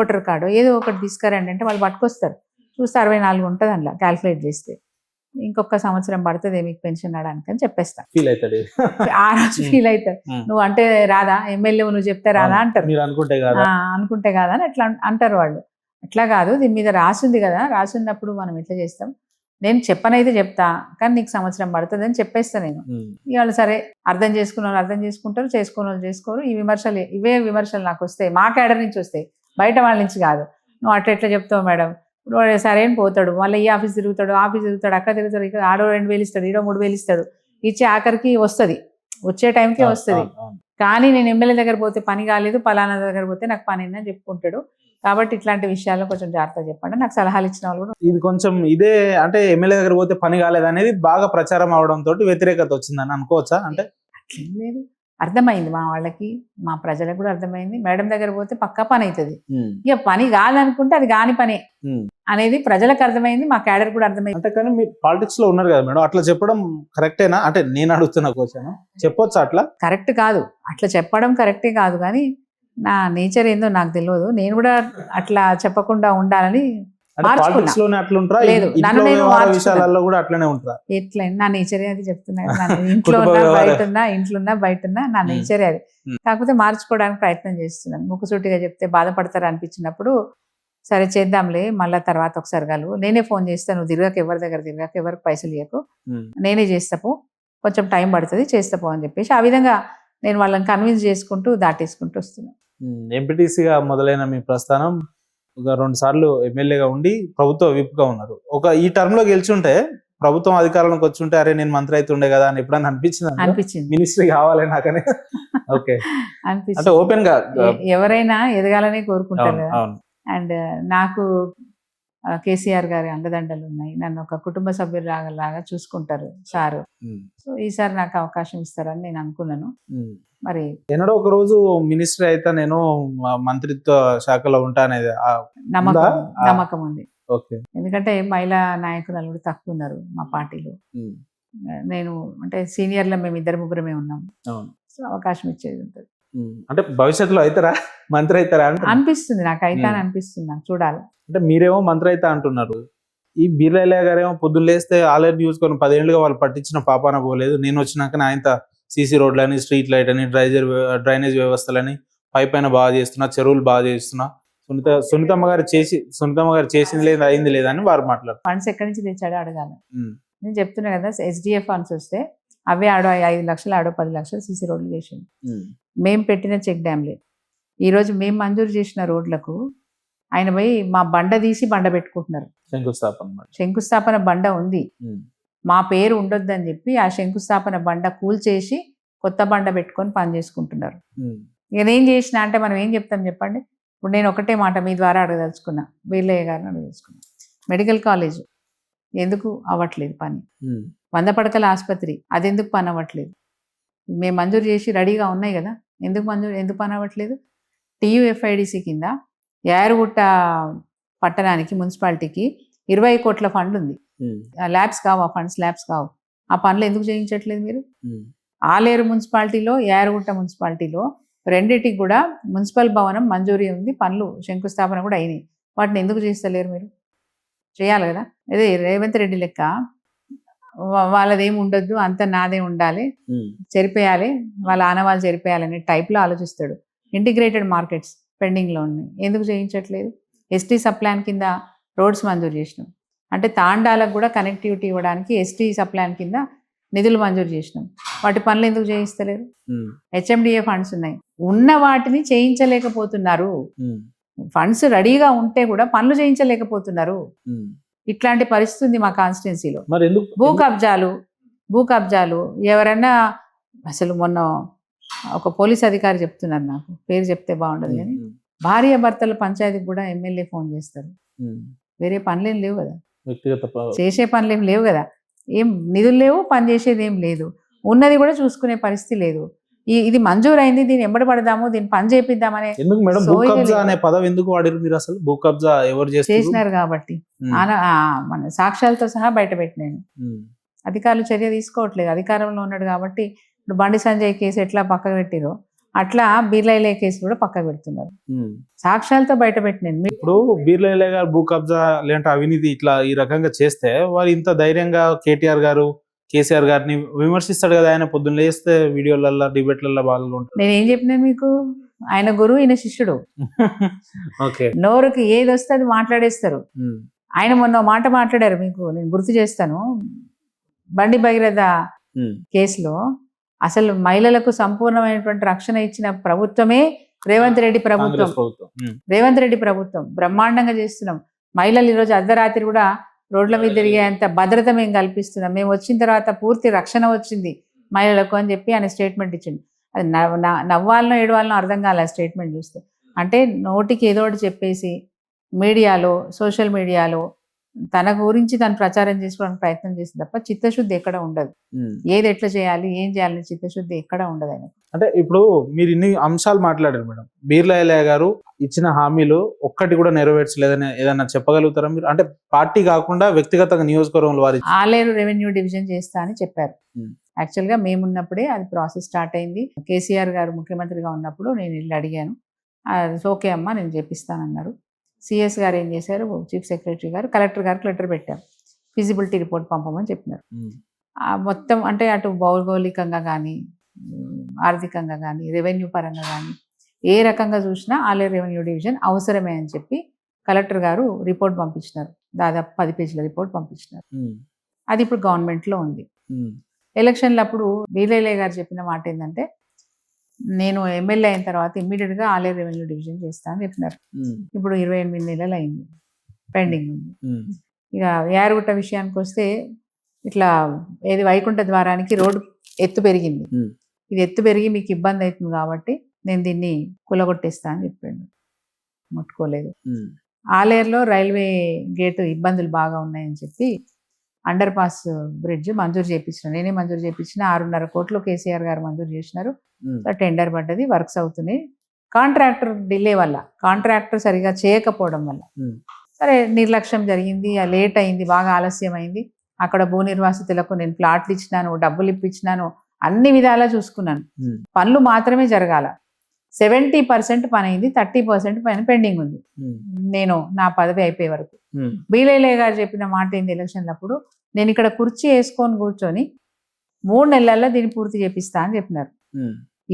ఓటర్ కార్డు ఏదో ఒకటి తీసుకురండి అంటే వాళ్ళు పట్టుకొస్తారు. చూస్తే 64 ఉంటుంది అందులో క్యాల్కులేట్ చేస్తే, ఇంకొక సంవత్సరం పడుతుంది మీకు పెన్షన్ రావడానికి అని చెప్పేస్తా. ఫీల్ అవుతాడు ఆ రోజు ఫీల్ అవుతాడు, నువ్వు అంటే రాదా, ఎమ్మెల్యే నువ్వు చెప్తే రాదా అంటారు, అనుకుంటే కాదా అని అట్లా అంటారు వాళ్ళు. అట్లా కాదు, దీని మీద రాసింది కదా, రాసినప్పుడు మనం ఎట్లా చేస్తాం, నేను చెప్పనైతే చెప్తా కానీ నీకు సంవత్సరం పడుతుంది అని చెప్పేస్తా నేను. ఇవాళ సరే అర్థం చేసుకున్న వాళ్ళు అర్థం చేసుకుంటారు, చేసుకున్న వాళ్ళు చేసుకోరు. ఇవే విమర్శలు నాకు వస్తాయి, మా క్యాడర్ నుంచి వస్తాయి, బయట వాళ్ళ నుంచి కాదు. నువ్వు ఎట్లా చెప్తావు మేడం, ఇప్పుడు సరే అని పోతాడు, మళ్ళీ ఈ ఆఫీస్ తిరుగుతాడు, అక్కడ తిరుగుతాడు, ఇక్కడ ఆడో 2,000 ఇస్తాడు, ఈడో 3,000 ఇస్తాడు, ఇచ్చి ఆఖరికి వస్తుంది, వచ్చే టైంకే వస్తుంది. కానీ నేను ఎమ్మెల్యే దగ్గర పోతే పని కాలేదు, పలానా దగ్గర పోతే నాకు పని అయిందని చెప్పుకుంటాడు. కాబట్టి ఇట్లాంటి విషయాల్లో కొంచెం జాగ్రత్తగా చెప్పండి. నాకు సలహాలు ఇచ్చిన వాళ్ళు కూడా ఇది కొంచెం ఇదే, అంటే ఎమ్మెల్యే దగ్గర పోతే పని కాలేదు అనేది బాగా ప్రచారం అవడం తోటి వ్యతిరేకత వచ్చిందని అనుకోవచ్చా? అంటే అట్లేం లేదు, అర్థమైంది మా వాళ్ళకి, మా ప్రజలకు కూడా అర్థమైంది, మేడం దగ్గర పోతే పక్కా పని అవుతుంది, ఇక పని కాదనుకుంటే అది కాని పనే అనేది ప్రజలకు అర్థమైంది, మా క్యాడర్ కూడా అర్థమైంది. అంటే కానీ మీరు పాలిటిక్స్ లో ఉన్నారు కదా మేడం, అట్లా చెప్పడం కరెక్టేనా? అంటే నేను అడుగుతున్న క్వశ్చన్, చెప్పొచ్చా అట్లా? కరెక్ట్ కాదు, అట్లా చెప్పడం కరెక్టే కాదు, కానీ నా నేచర్ ఏందో నాకు తెలియదు, నేను కూడా అట్లా చెప్పకుండా ఉండాలని పాలిటిక్స్ లోనే అట్లా ఉంటారా? లేదు, విషయాలలో కూడా అట్లనే ఉంటారా? ఎట్లా నా నేచరే అది చెప్తున్నా, ఇంట్లో ఉన్నా ఇంట్లో ఉన్నా బయట ఉన్నా నా నేచరే అది. కాకపోతే మార్చుకోవడానికి ప్రయత్నం చేస్తున్నాను. ముక్కుసూటిగా చెప్తే బాధపడతారు అనిపించినప్పుడు సరే చేద్దాంలే, మళ్ళీ తర్వాత ఒకసారి కలువు, నేనే ఫోన్ చేస్తాను, నువ్వు తిరగక, ఎవరి దగ్గర తిరగక, ఎవరికి పైసలు ఇవ్వకు, నేనే చేస్తాపు, కొంచెం టైం పడుతుంది చేస్తాపు అని చెప్పేసి ఆ విధంగా నేను వాళ్ళని కన్విన్స్ చేసుకుంటూ దాటేసుకుంటూ వస్తున్నాను. ఎంపీటీసీగా మొదలైన మీ ప్రస్థానం ఒక 2 సార్లు ఎమ్మెల్యేగా ఉండి ప్రభుత్వ విప్గా ఉన్నారు. ఈ టర్మ్ లో గెలిచుంటే, ప్రభుత్వం అధికారంలోకి వచ్చి ఉంటే, అరే నేను మంత్రి అవుతుండే కదా అని ఎప్పుడైనా అనిపించింది మినిస్ట్రీ కావాలి నాకనే? ఓకే, అంటే ఓపెన్ గా ఎవరైనా ఎదగాలని కోరుకుంటారు కదా. అండ్ నాకు కేసీఆర్ గారి అండదండలు ఉన్నాయి, నన్ను ఒక కుటుంబ సభ్యులాగా చూసుకుంటారు సారు. సో ఈసారి నాకు అవకాశం ఇస్తారని నేను అనుకున్నాను. మరి ఎన్నడో ఒక రోజు మినిస్టర్ అయితే నేను మంత్రిత్వ శాఖలో ఉంటా అనేది నమ్మకం ఉంది. ఓకే. ఎందుకంటే మహిళా నాయకురాలు కూడా తక్కువ ఉన్నారు మా పార్టీలో. నేను అంటే సీనియర్లో మేము 2-3 ఉన్నాం. సో అవకాశం ఇచ్చేది ఉంటుంది. అంటే భవిష్యత్తులో అవుతారా, మంత్రి అవుతారా అనిపిస్తుంది నాకు, అయితే అని అనిపిస్తుంది నాకు, చూడాలి. అంటే మీరేమో మంత్రి అయితే అంటున్నారు, ఈ బీర్లయ్య గారేమో పొద్దున్న లేస్తే ఆల్రెడీ చూసుకొని 10 ఏళ్ళుగా వాళ్ళు పట్టించిన పాపాన పోలేదు. నేను వచ్చినాక ఆయన సీసీ రోడ్లని, స్ట్రీట్ లైట్ అని, డ్రైనేజ్ వ్యవస్థలని, పైన బాగా చేస్తున్నా, చెరువులు బాగా చేస్తున్నా, సునీతమ్మ గారు చేసింది లేదు, అయింది లేదని వారు మాట్లాడారు. ఫండ్స్ ఎక్కడి నుంచి తెచ్చాడో అడగాలి. నేను చెప్తున్నా కదా, SDF ఫండ్స్ వస్తే అవే 5 లక్షలు 10 లక్షలు సీసీ రోడ్లు చేసింది. మేము పెట్టిన చెక్ డ్యామ్లే. ఈరోజు మేము మంజూరు చేసిన రోడ్లకు ఆయన పోయి మా బండ తీసి బండ పెట్టుకుంటున్నారు. శంకుస్థాపన బండ ఉంది, మా పేరు ఉండొద్దని చెప్పి ఆ శంకుస్థాపన బండ కూల్చేసి కొత్త బండ పెట్టుకొని పని చేసుకుంటున్నారు. ఇక నేను చేసిన అంటే మనం ఏం చెప్తాం చెప్పండి. ఇప్పుడు నేను ఒకటే మాట మీ ద్వారా అడగదలుచుకున్నా, వీళ్ళయ్య గారిని అడగదలుచుకున్నా. మెడికల్ కాలేజ్ ఎందుకు అవ్వట్లేదు పని? 100 పడకల ఆసుపత్రి అది ఎందుకు పని అవ్వట్లేదు? మేము మంజూరు చేసి రెడీగా ఉన్నాయి కదా, ఎందుకు పని అవ్వట్లేదు? TUFIDC కింద యారుగుట్ట పట్టణానికి మున్సిపాలిటీకి 20 కోట్ల ఫండ్ ఉంది. ల్యాబ్స్ కావు, ఆ ఫండ్స్ ల్యాబ్స్ కావు. ఆ పనులు ఎందుకు చేయించట్లేదు మీరు? ఆలేరు మున్సిపాలిటీలో, యారుగుట్ట మున్సిపాలిటీలో రెండిటికి కూడా మున్సిపల్ భవనం మంజూరీ ఉంది, పనులు శంకుస్థాపన కూడా అయినాయి. వాటిని ఎందుకు చేస్తలేరు మీరు? చేయాలి కదా. అదే రేవంత్ రెడ్డి లెక్క వాళ్ళదేమి ఉండొద్దు, అంత నాదే ఉండాలి, చెరిపేయాలి, వాళ్ళ ఆనవాళ్ళు చెరిపేయాలనే టైప్లో ఆలోచిస్తాడు. ఇంటిగ్రేటెడ్ మార్కెట్స్ పెండింగ్లో ఉన్నాయి, ఎందుకు చేయించట్లేదు? ST సప్లాన్ కింద రోడ్స్ మంజూరు చేసినాం, అంటే తాండాలకు కూడా కనెక్టివిటీ ఇవ్వడానికి ST సప్లాన్ కింద నిధులు మంజూరు చేసినాం, వాటి పనులు ఎందుకు చేయిస్తలేరు? HMDA ఫండ్స్ ఉన్నాయి, ఉన్న వాటిని చేయించలేకపోతున్నారు. ఫండ్స్ రెడీగా ఉంటే కూడా పనులు చేయించలేకపోతున్నారు. ఇట్లాంటి పరిస్థితి ఉంది మా కాన్స్టిట్యున్సీలో. భూ కబ్జాలు ఎవరన్నా, అసలు మొన్న ఒక పోలీస్ అధికారి చెప్తున్నారు, నాకు పేరు చెప్తే బాగుండదు కానీ, భార్య భర్తల పంచాయతీకి కూడా ఎమ్మెల్యే ఫోన్ చేస్తారు. వేరే పనులేం లేవు కదా, చేసే పనులేం లేవు కదా, ఏం నిధులు లేవు, పని చేసేది ఏం లేదు, ఉన్నది కూడా చూసుకునే పరిస్థితి లేదు. ఇది మంజూరైంది, దీన్ని ఎంబడి పడదాము, దీన్ని పని చేపిద్దామనే. ఎందుకు మేడం భూ కబ్జా అనే పదం ఎందుకు వాడారు మీరు? అసలు భూ కబ్జా ఎవరు చేసినారు కాబట్టి మన సాక్ష్యాలతో సహా బయట పెట్టినాను. అధికారులు చర్య తీసుకోవట్లేదు, అధికారంలో ఉన్నాడు కాబట్టి. ఇప్పుడు బండి సంజయ్ కేసు ఎట్లా పక్కకు పెట్టిరో అట్లా బీర్లయ్య కేసు కూడా పక్కకు పెడుతున్నారు, సాక్ష్యాలతో బయట పెట్టినాను. ఇప్పుడు బీర్లయ్య గారు భూ కబ్జా లేదంటే అవినీతి ఇట్లా ఈ రకంగా చేస్తే వారు ఇంత ధైర్యంగా కేసీఆర్ గారిని విమర్శిస్తాడు కదా. ఆయన పొద్దున్న లేస్తే వీడియోలలో, డిబేట్లలో పాల్గొంటాడు. నేనేం చెప్పినా మీకు, ఆయన గురువు, ఈయన శిష్యుడు. నోరుకి ఏది వస్తే అది మాట్లాడేస్తారు. ఆయన మొన్న మాట మాట్లాడారు, మీకు నేను గుర్తు చేస్తాను. బండి భగీరథ కేసులో అసలు మహిళలకు సంపూర్ణమైనటువంటి రక్షణ ఇచ్చిన ప్రభుత్వమే రేవంత్ రెడ్డి ప్రభుత్వం. బ్రహ్మాండంగా చేస్తున్నాం. మహిళలు ఈరోజు అర్ధరాత్రి కూడా రోడ్ల మీద తిరిగేంత భద్రత మేము కల్పిస్తున్నాం. మేము వచ్చిన తర్వాత పూర్తి రక్షణ వచ్చింది మహిళలకు అని చెప్పి ఆయన స్టేట్మెంట్ ఇచ్చింది. అది నవ్వాలనో ఏడవాలనో అర్థం కాలే స్టేట్మెంట్ చూస్తే. అంటే నోటికి ఏదో ఒకటి చెప్పేసి మీడియాలో, సోషల్ మీడియాలో తన గురించి తను ప్రచారం చేసుకోవడానికి ప్రయత్నం చేసింది తప్ప చిత్తశుద్ధి ఎక్కడ ఉండదు. ఏది ఎట్లా చేయాలి, ఏం చేయాలని చిత్తశుద్ధి ఎక్కడ ఉండదు ఆయన. అంటే ఇప్పుడు మీరు ఇన్ని అంశాలు మాట్లాడారు మేడం, బీర్లయ్య గారు ఇచ్చిన హామీలు ఒక్కటి కూడా నెరవేర్చలేదని ఏదన్నా చెప్పగలుగుతారా మీరు? అంటే పార్టీ కాకుండా వ్యక్తిగతంగా నియోజకవర్గంలో వారి ఆలేరు రెవెన్యూ డివిజన్ చేస్తా అని చెప్పారు. యాక్చువల్గా మేమున్నప్పుడే అది ప్రాసెస్ స్టార్ట్ అయింది. కేసీఆర్ గారు ముఖ్యమంత్రిగా ఉన్నప్పుడు నేను వెళ్ళి అడిగాను, ఓకే అమ్మా నేను చేపిస్తానన్నారు. CS గారు ఏం చేశారు, చీఫ్ సెక్రటరీ గారు కలెక్టర్ గారికి లెటర్ పెట్టారు, ఫిజిబిలిటీ రిపోర్ట్ పంపమని చెప్పినారు. మొత్తం అంటే అటు భౌగోళికంగా కానీ, ఆర్థికంగా కానీ, రెవెన్యూ పరంగా కానీ ఏ రకంగా చూసినా ఆలేరు రెవెన్యూ డివిజన్ అవసరమే అని చెప్పి కలెక్టర్ గారు రిపోర్ట్ పంపించినారు. దాదాపు 10 పేజీల రిపోర్ట్ పంపించినారు. అది ఇప్పుడు గవర్నమెంట్లో ఉంది. ఎలక్షన్లు అప్పుడు బీర్లయ్య గారు చెప్పిన మాట ఏంటంటే, నేను ఎమ్మెల్యే అయిన తర్వాత ఇమ్మీడియట్గా ఆలేరు రెవెన్యూ డివిజన్ చేస్తా అని చెప్పినారు. ఇప్పుడు 28 నెలలు అయింది, పెండింగ్ ఉంది. ఇక యారుగుట్ట విషయానికి వస్తే, ఇట్లా ఏది వైకుంఠ ద్వారానికి రోడ్డు ఎత్తు పెరిగింది. ఇది ఎత్తు పెరిగి మీకు ఇబ్బంది అవుతుంది కాబట్టి నేను దీన్ని కూలగొట్టేస్తా అని చెప్పాడు. ముట్టుకోలేదు. ఆలేరులో రైల్వే గేటు ఇబ్బందులు బాగా ఉన్నాయని చెప్పి అండర్ పాస్ బ్రిడ్జ్ మంజూరు చేయించిన, నేనే మంజూరు చేయించిన. 6.5 కోట్లు కేసీఆర్ గారు మంజూరు చేసినారు. సో టెండర్ పడ్డది, వర్క్స్ అవుతున్నాయి. కాంట్రాక్టర్ డిలే వల్ల, కాంట్రాక్టర్ సరిగా చేయకపోవడం వల్ల సరే నిర్లక్ష్యం జరిగింది, లేట్ అయింది, బాగా ఆలస్యం అయింది. అక్కడ భూ నిర్వాసితులకు నేను ప్లాట్లు ఇచ్చినాను, డబ్బులు ఇప్పించినాను, అన్ని విధాలా చూసుకున్నాను. పనులు మాత్రమే జరగాల. 70% పని అయింది, 30% పని పెండింగ్ ఉంది. నేను నా పదవి అయిపోయే వరకు బీలైలే గారు చెప్పిన మాట ఏంది ఎలక్షన్లప్పుడు, నేను ఇక్కడ కుర్చీ వేసుకొని కూర్చొని 3 నెలల్లో దీన్ని పూర్తి చేపిస్తా అని చెప్పినారు.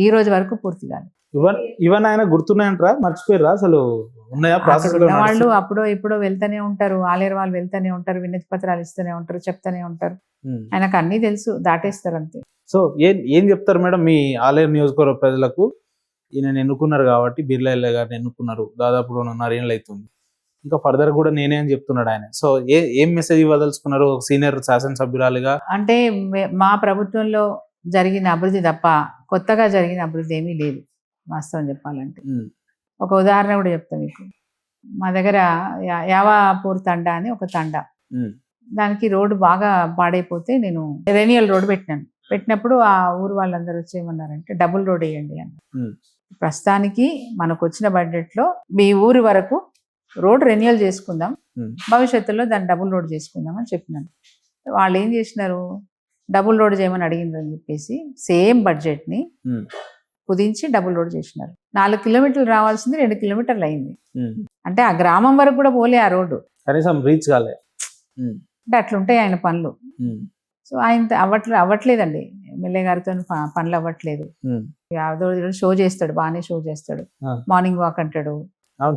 ఈ రోజు వరకు పూర్తి కాదు. ఇవన్నీ ఆయన గుర్తున్నాయంటారా, మర్చిపోయారా? అసలు ఉన్నాయా ప్రాసెస్? వాళ్ళు అప్పుడో ఇప్పుడో వెళ్తూనే ఉంటారు, ఆలేరు వాళ్ళు వెళ్తూనే ఉంటారు, వినతి పత్రాలు ఇస్తూనే ఉంటారు, చెప్తూనే ఉంటారు. ఆయనకు అన్ని తెలుసు, దాటేస్తారు అంతే. సో ఏం చెప్తారు మేడం మీ ఆలేరు నియోజకవర్గ ప్రజలకు? ఈయన ఎన్నుకున్నారు కాబట్టి, బిర్లా ఎల్లయ్య గారిని ఎన్నుకున్నారు, దాదాపు 2.5 ఏళ్ళు అవుతుంది, ఇంకా ఫర్దర్ కూడా నేనే అని చెప్తున్నాడు ఆయన. సో ఏం మెసేజ్ ఇవ్వదలుచుకున్నారు సీనియర్ శాసనసభ్యురాలుగా? అంటే మా ప్రభుత్వంలో జరిగిన అభివృద్ధి తప్ప కొత్తగా జరిగిన అభివృద్ధి ఏమీ లేదు వాస్తవం చెప్పాలంటే. ఒక ఉదాహరణ కూడా చెప్తా మీకు. మా దగ్గర యావాపూర్ తండా అని ఒక తండా, దానికి రోడ్డు బాగా పాడైపోతే నేను రెన్యువల్ రోడ్డు పెట్టినప్పుడు ఆ ఊరు వాళ్ళందరూ వచ్చి ఏమన్నారంటే డబుల్ రోడ్ వేయండి అన్నారు. ప్రస్తుతానికి మనకు వచ్చిన బడ్జెట్లో మీ ఊరి వరకు రోడ్ రెన్యువల్ చేసుకుందాం, భవిష్యత్తులో దాన్ని డబుల్ రోడ్ చేసుకుందాం అని చెప్పినాను. వాళ్ళు ఏం చేసినారు, డబుల్ రోడ్ చేయమని అడిగిందని చెప్పేసి సేమ్ బడ్జెట్ని కుదించి డబుల్ రోడ్ చేసినారు. 4 కిలోమీటర్లు రావాల్సింది 2 కిలోమీటర్లు అయింది. అంటే ఆ గ్రామం వరకు కూడా పోలే ఆ రోడ్డు, కనీసం రీచ్ కాలే. అంటే అట్లుంటాయి ఆయన పనులు. సో ఆయన అవ్వట్లేదండి, ఎమ్మెల్యే గారితో పనులు అవ్వట్లేదు. షో చేస్తాడు, బాగానే షో చేస్తాడు, మార్నింగ్ వాక్ అంటాడు,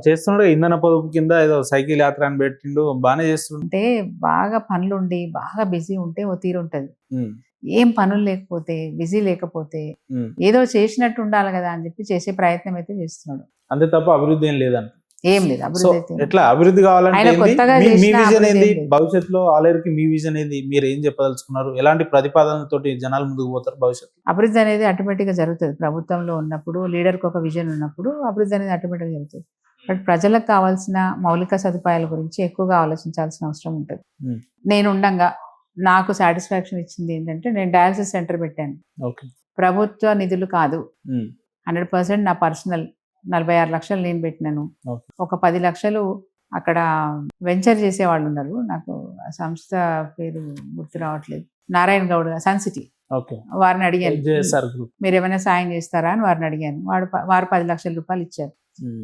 చేస్తున్నాడు. ఇంధన పొదుపు కింద ఏదో సైకిల్ యాత్ర అని పెట్టిండు, బాగానే చేస్తుండు. అంటే బాగా పనులుండి బాగా బిజీ ఉంటే ఓ తీరు ఉంటది. ఏం పనులు లేకపోతే, బిజీ లేకపోతే ఏదో చేసినట్టు ఉండాలి కదా అని చెప్పి చేసే ప్రయత్నం అయితే చేస్తున్నాడు. అంతే తప్ప అభివృద్ధి ఏం లేదంట. ఏం లేదు అభివృద్ధి అయితే. ఎట్లా అభివృద్ధి కావాలంటే మీ విజన్ ఏంది? భవిష్యత్తులో ఆలేరుకి మీ విజన్ ఏంది? మీరు ఏం చెప్పదలుచుకున్నారు? ఎలాంటి ప్రతిపాదనలతోటి జనాలు ముందుకు పోతారు భవిష్యత్తు? అభివృద్ధి అనేది ఆటోమేటిక్ గా జరుగుతుంది. ప్రభుత్వంలో ఉన్నప్పుడు, లీడర్కి ఒక విజన్ ఉన్నప్పుడు అభివృద్ధి అనేది ఆటోమేటిక్ గా జరుగుతుంది. బట్ ప్రజలకు కావాల్సిన మౌలిక సదుపాయాల గురించి ఎక్కువగా ఆలోచించాల్సిన అవసరం ఉంటుంది. నేను ఉండంగా నాకు సాటిస్ఫాక్షన్ ఇచ్చింది ఏంటంటే, నేను డయాలసిస్ సెంటర్ పెట్టాను. ప్రభుత్వ నిధులు కాదు, 100% నా పర్సనల్. 46 లక్షలు నేను పెట్టినాను. ఒక 10 లక్షలు అక్కడ వెంచర్ చేసే వాళ్ళు ఉన్నారు, నాకు ఆ సంస్థ పేరు గుర్తు రావట్లేదు, నారాయణ గౌడ్ సన్ సిటీ, వారిని అడిగాను మీరు ఏమైనా సాయం చేస్తారా అని వారిని అడిగాను. వారు 10 లక్షల రూపాయలు ఇచ్చారు.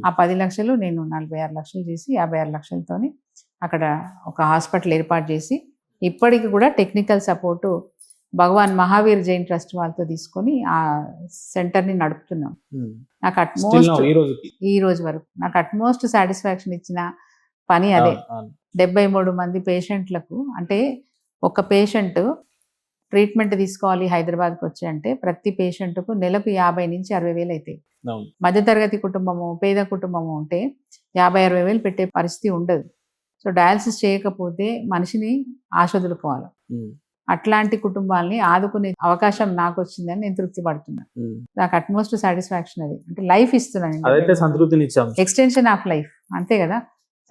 ఆ 10 లక్షలు నేను 46 లక్షలు చేసి 56 లక్షలతోని అక్కడ ఒక హాస్పిటల్ ఏర్పాటు చేసి, ఇప్పటికి కూడా టెక్నికల్ సపోర్టు భగవాన్ మహావీర్ జైన్ ట్రస్ట్ వాళ్ళతో తీసుకొని ఆ సెంటర్ని నడుపుతున్నాం. నాకు అట్మోస్ట్ ఈ రోజు వరకు నాకు అట్మోస్ట్ సాటిస్ఫాక్షన్ ఇచ్చిన పని అదే. 73 మంది పేషెంట్లకు, అంటే ఒక పేషెంట్ ట్రీట్మెంట్ తీసుకోవాలి హైదరాబాద్కి వచ్చి అంటే ప్రతి పేషెంట్కు నెలకు 50 నుంచి 60 వేలు అవుతాయి. మధ్యతరగతి కుటుంబము, పేద కుటుంబము ఉంటే 50-60 వేలు పెట్టే పరిస్థితి ఉండదు. సో డయాలసిస్ చేయకపోతే మనిషిని ఆశొదులుకోవాలి. అట్లాంటి కుటుంబాలని ఆదుకునే అవకాశం నాకు వచ్చిందని నేను తృప్తి పడుతున్నాను. నాకు అట్మోస్ట్ సాటిస్ఫాక్షన్ అది. అంటే లైఫ్ ఇస్తున్నాను, ఎక్స్టెన్షన్ ఆఫ్ లైఫ్, అంతే కదా.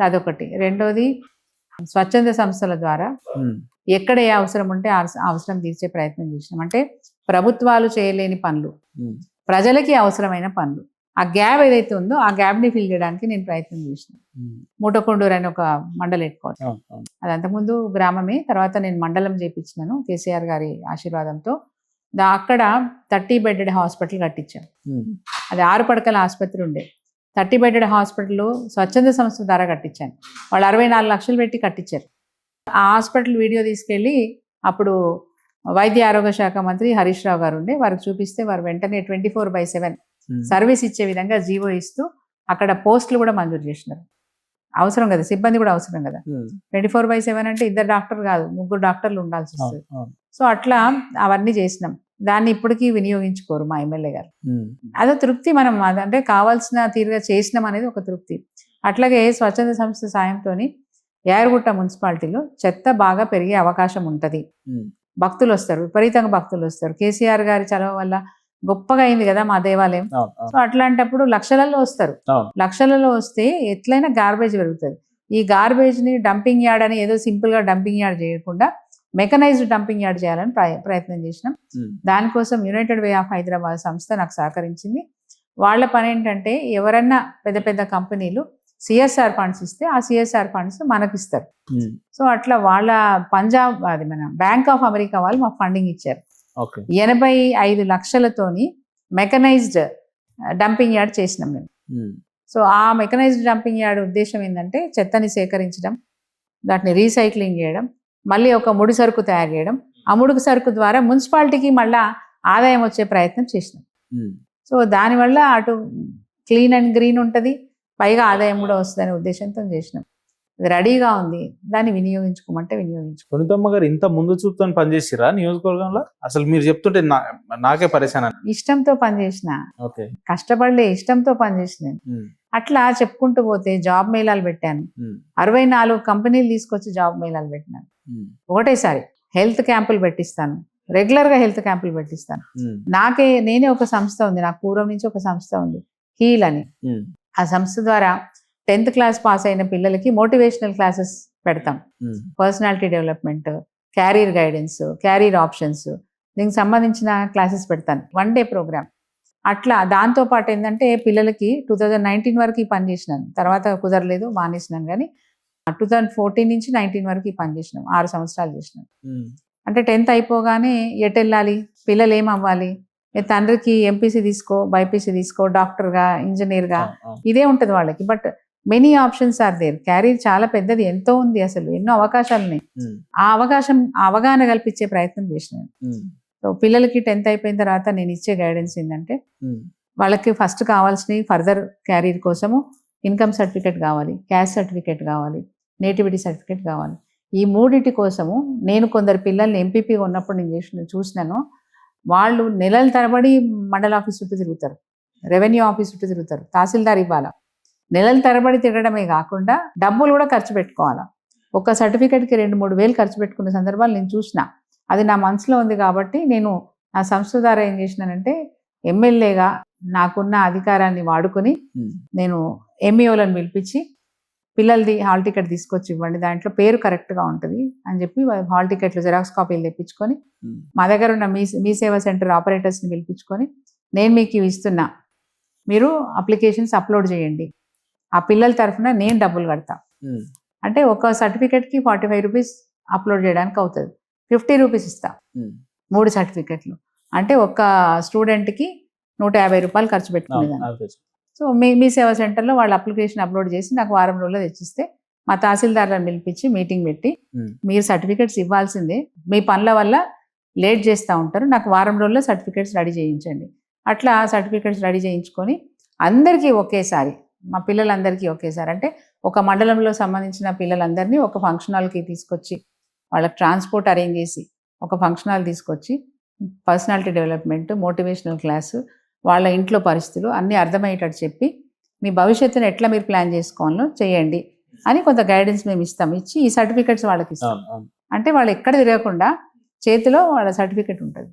అదొకటి. రెండోది, స్వచ్ఛంద సంస్థల ద్వారా ఎక్కడ ఏ అవసరం ఉంటే ఆ అవసరం తీర్చే ప్రయత్నం చేసినాం. అంటే ప్రభుత్వాలు చేయలేని పనులు, ప్రజలకి అవసరమైన పనులు, ఆ గ్యాప్ ఏదైతే ఉందో ఆ గ్యాప్ని ఫిల్ చేయడానికి నేను ప్రయత్నం చేసిన. మూటకొండూరు అని ఒక మండలం హెడ్క్వార్టర్, అది అంతకుముందు గ్రామమే, తర్వాత నేను మండలం చేయించినాను కేసీఆర్ గారి ఆశీర్వాదంతో. అక్కడ 30 బెడెడ్ హాస్పిటల్ కట్టించాను. అది 6 పడకల ఆసుపత్రి ఉండే. 30 బెడెడ్ హాస్పిటల్ స్వచ్ఛంద సంస్థ ద్వారా కట్టించాను. వాళ్ళు 64 లక్షలు పెట్టి కట్టించారు. ఆ హాస్పిటల్ వీడియో తీసుకెళ్ళి అప్పుడు వైద్య ఆరోగ్య శాఖ మంత్రి హరీష్ రావు గారు ఉండే, వారికి చూపిస్తే వారు వెంటనే 24/7 సర్వీస్ ఇచ్చే విధంగా జీవో ఇస్తూ అక్కడ పోస్టులు కూడా మంజూరు చేసినారు. అవసరం కదా, సిబ్బంది కూడా అవసరం కదా. 24/7 అంటే 2 డాక్టర్లు కాదు, 3 డాక్టర్లు ఉండాల్సి వస్తుంది. సో అట్లా అవన్నీ చేసినాం. దాన్ని ఇప్పటికీ వినియోగించుకోరు మా ఎమ్మెల్యే గారు. అదో తృప్తి. మనం అదంటే కావాల్సిన తీరుగా చేసినాం అనేది ఒక తృప్తి. అట్లాగే స్వచ్ఛంద సంస్థ సాయంతో యాదగిరిగుట్ట మున్సిపాలిటీలో చెత్త బాగా పెరిగే అవకాశం ఉంటుంది. భక్తులు వస్తారు, విపరీతంగా భక్తులు వస్తారు. కేసీఆర్ గారి చలవ వల్ల గొప్పగా అయింది కదా మా దేవాలయం. సో అట్లాంటప్పుడు లక్షలలో వస్తారు. లక్షలలో వస్తే ఎట్లయినా గార్బేజ్ పెరుగుతుంది. ఈ గార్బేజ్ని డంపింగ్ యార్డ్ అని ఏదో సింపుల్గా డంపింగ్ యార్డ్ చేయకుండా మెకనైజ్డ్ డంపింగ్ యార్డ్ చేయాలని ప్రయత్నం చేసినాం. దానికోసం యునైటెడ్ వే ఆఫ్ హైదరాబాద్ సంస్థ నాకు సహకరించింది. వాళ్ళ పని ఏంటంటే ఎవరన్నా పెద్ద పెద్ద కంపెనీలు సిఎస్ఆర్ ఫండ్స్ ఇస్తే ఆ సిఎస్ఆర్ ఫండ్స్ మనకి ఇస్తారు. సో అట్లా వాళ్ళ పంజాబ్ అది మన బ్యాంక్ ఆఫ్ అమెరికా వాళ్ళు మాకు ఫండింగ్ ఇచ్చారు. 85 లక్షలతోని మెకనైజ్డ్ డంపింగ్ యార్డ్ చేసినాం మేము. సో ఆ మెకనైజ్డ్ డంపింగ్ యార్డ్ ఉద్దేశం ఏంటంటే చెత్తని సేకరించడం, దాన్ని రీసైక్లింగ్ చేయడం, మళ్ళీ ఒక ముడి సరుకు తయారు చేయడం, ఆ ముడి సరుకు ద్వారా మున్సిపాలిటీకి మళ్ళా ఆదాయం వచ్చే ప్రయత్నం చేసినాం. సో దానివల్ల అటు క్లీన్ అండ్ గ్రీన్ ఉంటుంది, పైగా ఆదాయం కూడా వస్తుందనే ఉద్దేశంతో చేసినాం. అది రెడీగా ఉంది, దాన్ని వినియోగించుకోమంటే సునీతమ్మ గారు ఇంత ముందు చూపుతో పనిచేసిరా నియోజకవర్గంలో? అసలు మీరు చెప్తుంటే నాకే పరిశాన. ఇష్టంతో పనిచేసిన, కష్టపడలే, ఇష్టంతో పనిచేసిన. అట్లా చెప్పుకుంటూ పోతే జాబ్ మేళాలు పెట్టాను. 64 కంపెనీలు తీసుకొచ్చి జాబ్ మేళాలు పెట్టినాను ఒకటేసారి. హెల్త్ క్యాంపులు పెట్టిస్తాను, రెగ్యులర్గా హెల్త్ క్యాంపులు పెట్టిస్తాను. నేనే ఒక సంస్థ ఉంది, నాకు పూర్వం నుంచి ఒక సంస్థ ఉంది, హీల్ అని. ఆ సంస్థ ద్వారా 10th క్లాస్ పాస్ అయిన పిల్లలకి మోటివేషనల్ క్లాసెస్ పెడతాం. Personality development, carrier guidance, carrier options, దీనికి సంబంధించిన క్లాసెస్ పెడతాను. 1 డే ప్రోగ్రామ్. అట్లా దాంతోపాటు ఏంటంటే పిల్లలకి 2019 వరకు పని చేసినాను, తర్వాత కుదరలేదు మానేసినాను. కానీ 2014 నుంచి 19 వరకు పని చేసినాం, 6 సంవత్సరాలు చేసినాం. అంటే 10th అయిపోగానే ఎటు వెళ్ళాలి, పిల్లలు ఏం అవ్వాలి, తండ్రికి ఎంపీసీ తీసుకో, బైపీసీ తీసుకో, డాక్టర్గా, ఇంజనీర్గా, ఇదే ఉంటుంది వాళ్ళకి. But many options are there. Career చాలా పెద్దది, ఎంతో ఉంది, అసలు ఎన్నో అవకాశాలు ఉన్నాయి. ఆ అవగాహన కల్పించే ప్రయత్నం చేసినాను. సో పిల్లలకి 10th అయిపోయిన తర్వాత నేను ఇచ్చే గైడెన్స్ ఏంటంటే వాళ్ళకి ఫస్ట్ కావాల్సినవి ఫర్దర్ క్యారీర్ కోసము ఇన్కమ్ సర్టిఫికేట్ కావాలి, క్యాస్ట్ సర్టిఫికేట్ కావాలి, నేటివిటీ సర్టిఫికేట్ కావాలి. ఈ మూడింటి కోసము నేను కొందరు పిల్లల్ని ఎంపీపీగా ఉన్నప్పుడు నేను చూసినాను. వాళ్ళు నెలల తరబడి మండల ఆఫీస్ చుట్టూ తిరుగుతారు, రెవెన్యూ ఆఫీస్ చుట్టూ తిరుగుతారు, తహసీల్దార్ ఇవ్వాలా, నెలల తరబడి తిరగడమే కాకుండా డబ్బులు కూడా ఖర్చు పెట్టుకోవాలా. ఒక సర్టిఫికేట్కి 2-3 వేలు ఖర్చు పెట్టుకునే సందర్భాలు నేను చూసిన. అది నా మనసులో ఉంది కాబట్టి నేను నా సంస్థ ద్వారా ఏం చేసినానంటే ఎమ్మెల్యేగా నాకున్న అధికారాన్ని వాడుకొని నేను ఎంఈఓలను పిలిపించి పిల్లలది హాల్ టికెట్ తీసుకొచ్చి ఇవ్వండి, దాంట్లో పేరు కరెక్ట్గా ఉంటుంది అని చెప్పి హాల్ టికెట్లు జిరాక్స్ కాపీలు తెప్పించుకొని మా దగ్గర ఉన్న మీ సేవా సెంటర్ ఆపరేటర్స్ని పిలిపించుకొని నేను మీకు ఇవి ఇస్తున్నా, మీరు అప్లికేషన్స్ అప్లోడ్ చేయండి, ఆ పిల్లల తరఫున నేను డబ్బులు కడతా. అంటే ఒక సర్టిఫికేట్కి 45 రూపీస్ అప్లోడ్ చేయడానికి అవుతుంది, 50 రూపీస్ ఇస్తా 3 సర్టిఫికెట్లు. అంటే ఒక స్టూడెంట్కి 150 రూపాయలు ఖర్చు పెట్టుకునేదాన్ని. సో మీ సేవా సెంటర్లో వాళ్ళ అప్లికేషన్ అప్లోడ్ చేసి నాకు వారం రోజుల్లో తెచ్చిస్తే మా తహసీల్దార్లను పిలిపించి మీటింగ్ పెట్టి మీరు సర్టిఫికెట్స్ ఇవ్వాల్సిందే, మీ పనుల వల్ల లేట్ చేస్తూ ఉంటారు, నాకు వారం రోజుల్లో సర్టిఫికెట్స్ రెడీ చేయించండి. అట్లా సర్టిఫికెట్స్ రెడీ చేయించుకొని అందరికీ ఒకేసారి, మా పిల్లలందరికీ ఒకేసారి, అంటే ఒక మండలంలో సంబంధించిన పిల్లలందరినీ ఒక ఫంక్షన్ హాల్కి తీసుకొచ్చి వాళ్ళకి ట్రాన్స్పోర్ట్ అరేంజ్ చేసి ఒక ఫంక్షన్ హాల్ తీసుకొచ్చి పర్సనాలిటీ డెవలప్మెంట్, మోటివేషనల్ క్లాసు, వాళ్ళ ఇంట్లో పరిస్థితులు అన్నీ అర్థమయ్యేటట్టు చెప్పి మీ భవిష్యత్తును ఎట్లా మీరు ప్లాన్ చేసుకోవాలో చేయండి అని కొంత గైడెన్స్ మేము ఇస్తాం. ఇచ్చి ఈ సర్టిఫికెట్స్ వాళ్ళకి ఇస్తాం. అంటే వాళ్ళు ఎక్కడ తిరగకుండా చేతిలో వాళ్ళ సర్టిఫికెట్ ఉంటుంది.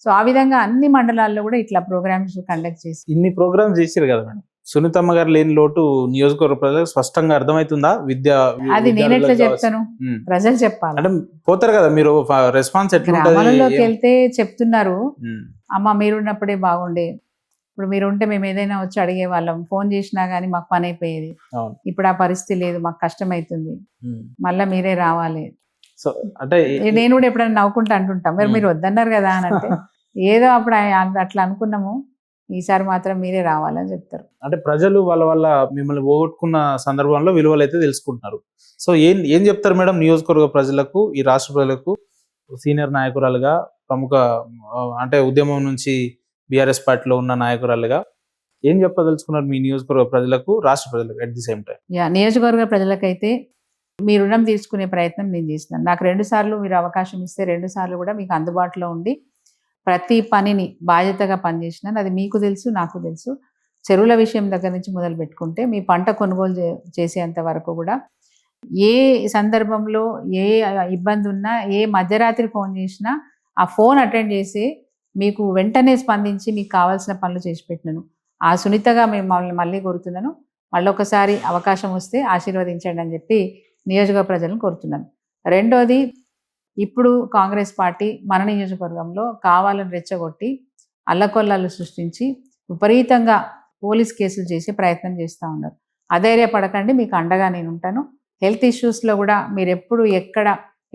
సో ఆ విధంగా అన్ని మండలాల్లో కూడా ఇట్లా ప్రోగ్రామ్స్ కండక్ట్ చేసి ఇన్ని ప్రోగ్రామ్స్ చేశారు కదా మేడం. సునీతమ్మ గారు లేని లోటు నియోజకవర్గ ప్రజలకు స్పష్టంగా అర్థమవుతుందా? అది నేను ఎట్లా చెప్తాను, ప్రజలు చెప్పాలి. అంటే పోతారు కదా మీరు, రెస్పాన్స్ ఎట్లా గ్రామాలలోకి వెళ్తే చెప్తున్నారు, అమ్మ మీరున్నప్పుడే బాగుండే, ఇప్పుడు మీరుంటే మేము ఏదైనా వచ్చి అడిగే వాళ్ళం, ఫోన్ చేసినా గానీ మాకు పని అయిపోయేది, ఇప్పుడు ఆ పరిస్థితి లేదు, మాకు కష్టం అవుతుంది, మళ్ళీ మీరే రావాలి. సో అంటే నేను కూడా ఎప్పుడైనా నవ్వుకుంటా అంటుంటాం, మీరు వద్దన్నారు కదా అని అంటే ఏదో అప్పుడు అట్లా అనుకున్నాము, ఈసారి మాత్రం మీరే రావాలని చెప్తారు. అంటే ప్రజలు వాళ్ళ మిమ్మల్ని పోగొట్టుకున్న సందర్భంలో విలువలు అయితే తెలుసుకుంటున్నారు. సో ఏం చెప్తారు మేడం నియోజకవర్గ ప్రజలకు, ఈ రాష్ట్ర ప్రజలకు సీనియర్ నాయకురాలుగా, ప్రముఖ అంటే ఉద్యమం నుంచి బీఆర్ఎస్ పార్టీలో ఉన్న నాయకురాలుగా ఏం చెప్పదలుచుకున్నారు మీ నియోజకవర్గ ప్రజలకు, రాష్ట్ర ప్రజలకు అట్ ది సేమ్ టైం? నియోజకవర్గ ప్రజలకైతే మీ రుణం తీసుకునే ప్రయత్నం నేను చేస్తున్నాను. నాకు 2 సార్లు మీరు అవకాశం ఇస్తే 2 సార్లు కూడా మీకు అందుబాటులో ఉండి ప్రతి పనిని బాధ్యతగా పనిచేసినాను. అది మీకు తెలుసు, నాకు తెలుసు. చెరువుల విషయం దగ్గర నుంచి మొదలు పెట్టుకుంటే మీ పంట కొనుగోలు చేసేంత వరకు కూడా ఏ సందర్భంలో ఏ ఇబ్బంది ఉన్నా, ఏ మధ్యరాత్రి ఫోన్ చేసినా ఆ ఫోన్ అటెండ్ చేసి మీకు వెంటనే స్పందించి మీకు కావాల్సిన పనులు చేసి పెట్టినాను. ఆ సునీతగా మేము మళ్ళీ కోరుతున్నాను. మళ్ళొకసారి అవకాశం వస్తే ఆశీర్వదించండి అని చెప్పి నియోజకవర్గ ప్రజలను కోరుతున్నాను. రెండోది, ఇప్పుడు కాంగ్రెస్ పార్టీ మన నియోజకవర్గంలో కావాలని రెచ్చగొట్టి అల్లకొల్లాలు సృష్టించి విపరీతంగా పోలీస్ కేసులు చేసే ప్రయత్నం చేస్తూ ఉన్నారు. అధైర్యపడకండి, మీకు అండగా నేను ఉంటాను. హెల్త్ ఇష్యూస్లో కూడా మీరు ఎప్పుడు ఎక్కడ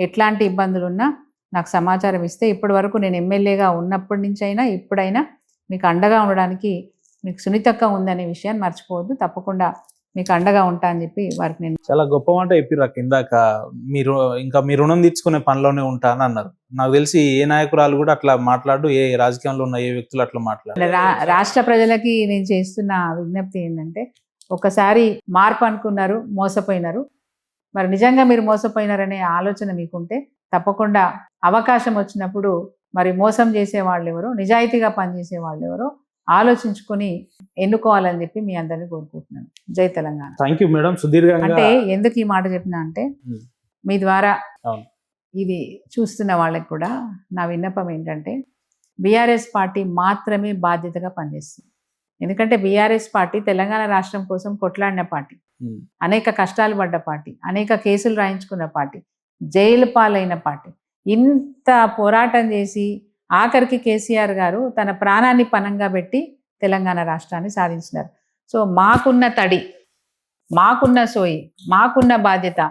ఎట్లాంటి ఇబ్బందులు ఉన్నా నాకు సమాచారం ఇస్తే ఇప్పటి వరకు నేను ఎమ్మెల్యేగా ఉన్నప్పటి నుంచి అయినా ఇప్పుడైనా మీకు అండగా ఉండడానికి మీకు సునీతక్క ఉందనే విషయాన్ని మర్చిపోవద్దు. తప్పకుండా మీకు అండగా ఉంటా అని చెప్పి వారికి నేను చాలా గొప్ప మాట చెప్పిర్రు అక్క. ఇందాక మీరు ఇంకా మీ రుణం తీర్చుకునే పనిలోనే ఉంటా అని అన్నారు. నాకు తెలిసి ఏ నాయకురాలు కూడా అట్లా మాట్లాడు, ఏ రాజకీయంలో ఉన్న ఏ వ్యక్తులు అట్లా మాట్లాడు. రాష్ట్ర ప్రజలకి నేను చేస్తున్న విజ్ఞప్తి ఏంటంటే, ఒకసారి మార్పు అనుకున్నారు, మోసపోయినారు. మరి నిజంగా మీరు మోసపోయినారనే ఆలోచన మీకుంటే తప్పకుండా అవకాశం వచ్చినప్పుడు మరి మోసం చేసే వాళ్ళు ఎవరో, నిజాయితీగా పనిచేసే వాళ్ళు ఎవరో ఆలోచించుకొని ఎన్నుకోవాలని చెప్పి మీ అందరినీ కోరుకుంటున్నాను. జై తెలంగాణ. Thank you madam. సుదీర్ఘంగా అంటే ఎందుకు ఈ మాట చెప్పినా అంటే, మీ ద్వారా అవును. ఇది చూస్తున్న వాళ్ళకి కూడా నా విన్నపం ఏంటంటే, బీఆర్ఎస్ పార్టీ మాత్రమే బాధ్యతగా పనిచేస్తుంది. ఎందుకంటే బీఆర్ఎస్ పార్టీ తెలంగాణ రాష్ట్రం కోసం కొట్లాడిన పార్టీ, అనేక కష్టాలు పడ్డ పార్టీ, అనేక కేసులు రాయించుకున్న పార్టీ, జైలు పాలైన పార్టీ. ఇంత పోరాటం చేసి ఆఖరికి కేసీఆర్ గారు తన ప్రాణాన్ని పణంగా పెట్టి తెలంగాణ రాష్ట్రాన్ని సాధించినారు. సో మాకున్న తడి, మాకున్న సోయి, మాకున్న బాధ్యత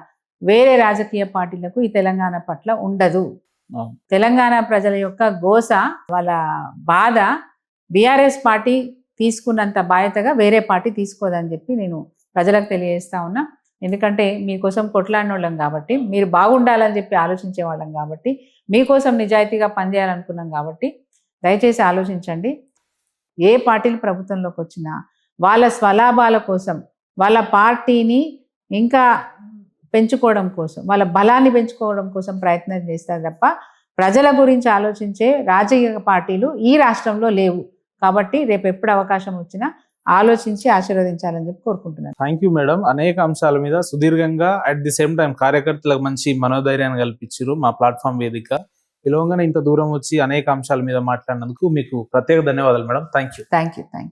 వేరే రాజకీయ పార్టీలకు ఈ తెలంగాణ పట్ల ఉండదు. తెలంగాణ ప్రజల యొక్క గోస, వాళ్ళ బాధ బీఆర్ఎస్ పార్టీ తీసుకున్నంత బాధ్యతగా వేరే పార్టీ తీసుకోదని చెప్పి నేను ప్రజలకు తెలియజేస్తా ఉన్నా. ఎందుకంటే మీకోసం కొట్లాడిన వాళ్ళం కాబట్టి, మీరు బాగుండాలని చెప్పి ఆలోచించే వాళ్ళం కాబట్టి, మీకోసం నిజాయితీగా పనిచేయాలనుకున్నాం కాబట్టి దయచేసి ఆలోచించండి. ఏ పార్టీలు ప్రభుత్వంలోకి వచ్చినా వాళ్ళ స్వలాభాల కోసం, వాళ్ళ పార్టీని ఇంకా పెంచుకోవడం కోసం, వాళ్ళ బలాన్ని పెంచుకోవడం కోసం ప్రయత్నం చేస్తారు తప్ప ప్రజల గురించి ఆలోచించే రాజకీయ పార్టీలు ఈ రాష్ట్రంలో లేవు. కాబట్టి రేపు ఎప్పుడు అవకాశం వచ్చినా ఆలోచించి ఆశీర్వదించాలని చెప్పి కోరుకుంటున్నాను. Thank you madam. అనేక అంశాల మీద సుదీర్ఘంగా అట్ ది సేమ్ టైం కార్యకర్తలకు మంచి మనోధైర్యాన్ని కల్పించారు మా ప్లాట్ఫామ్ వేదిక. పిలవంగానే ఇంత దూరం వచ్చి అనేక అంశాల మీద మాట్లాడినందుకు మీకు ప్రత్యేక ధన్యవాదాలు మేడం. Thank you.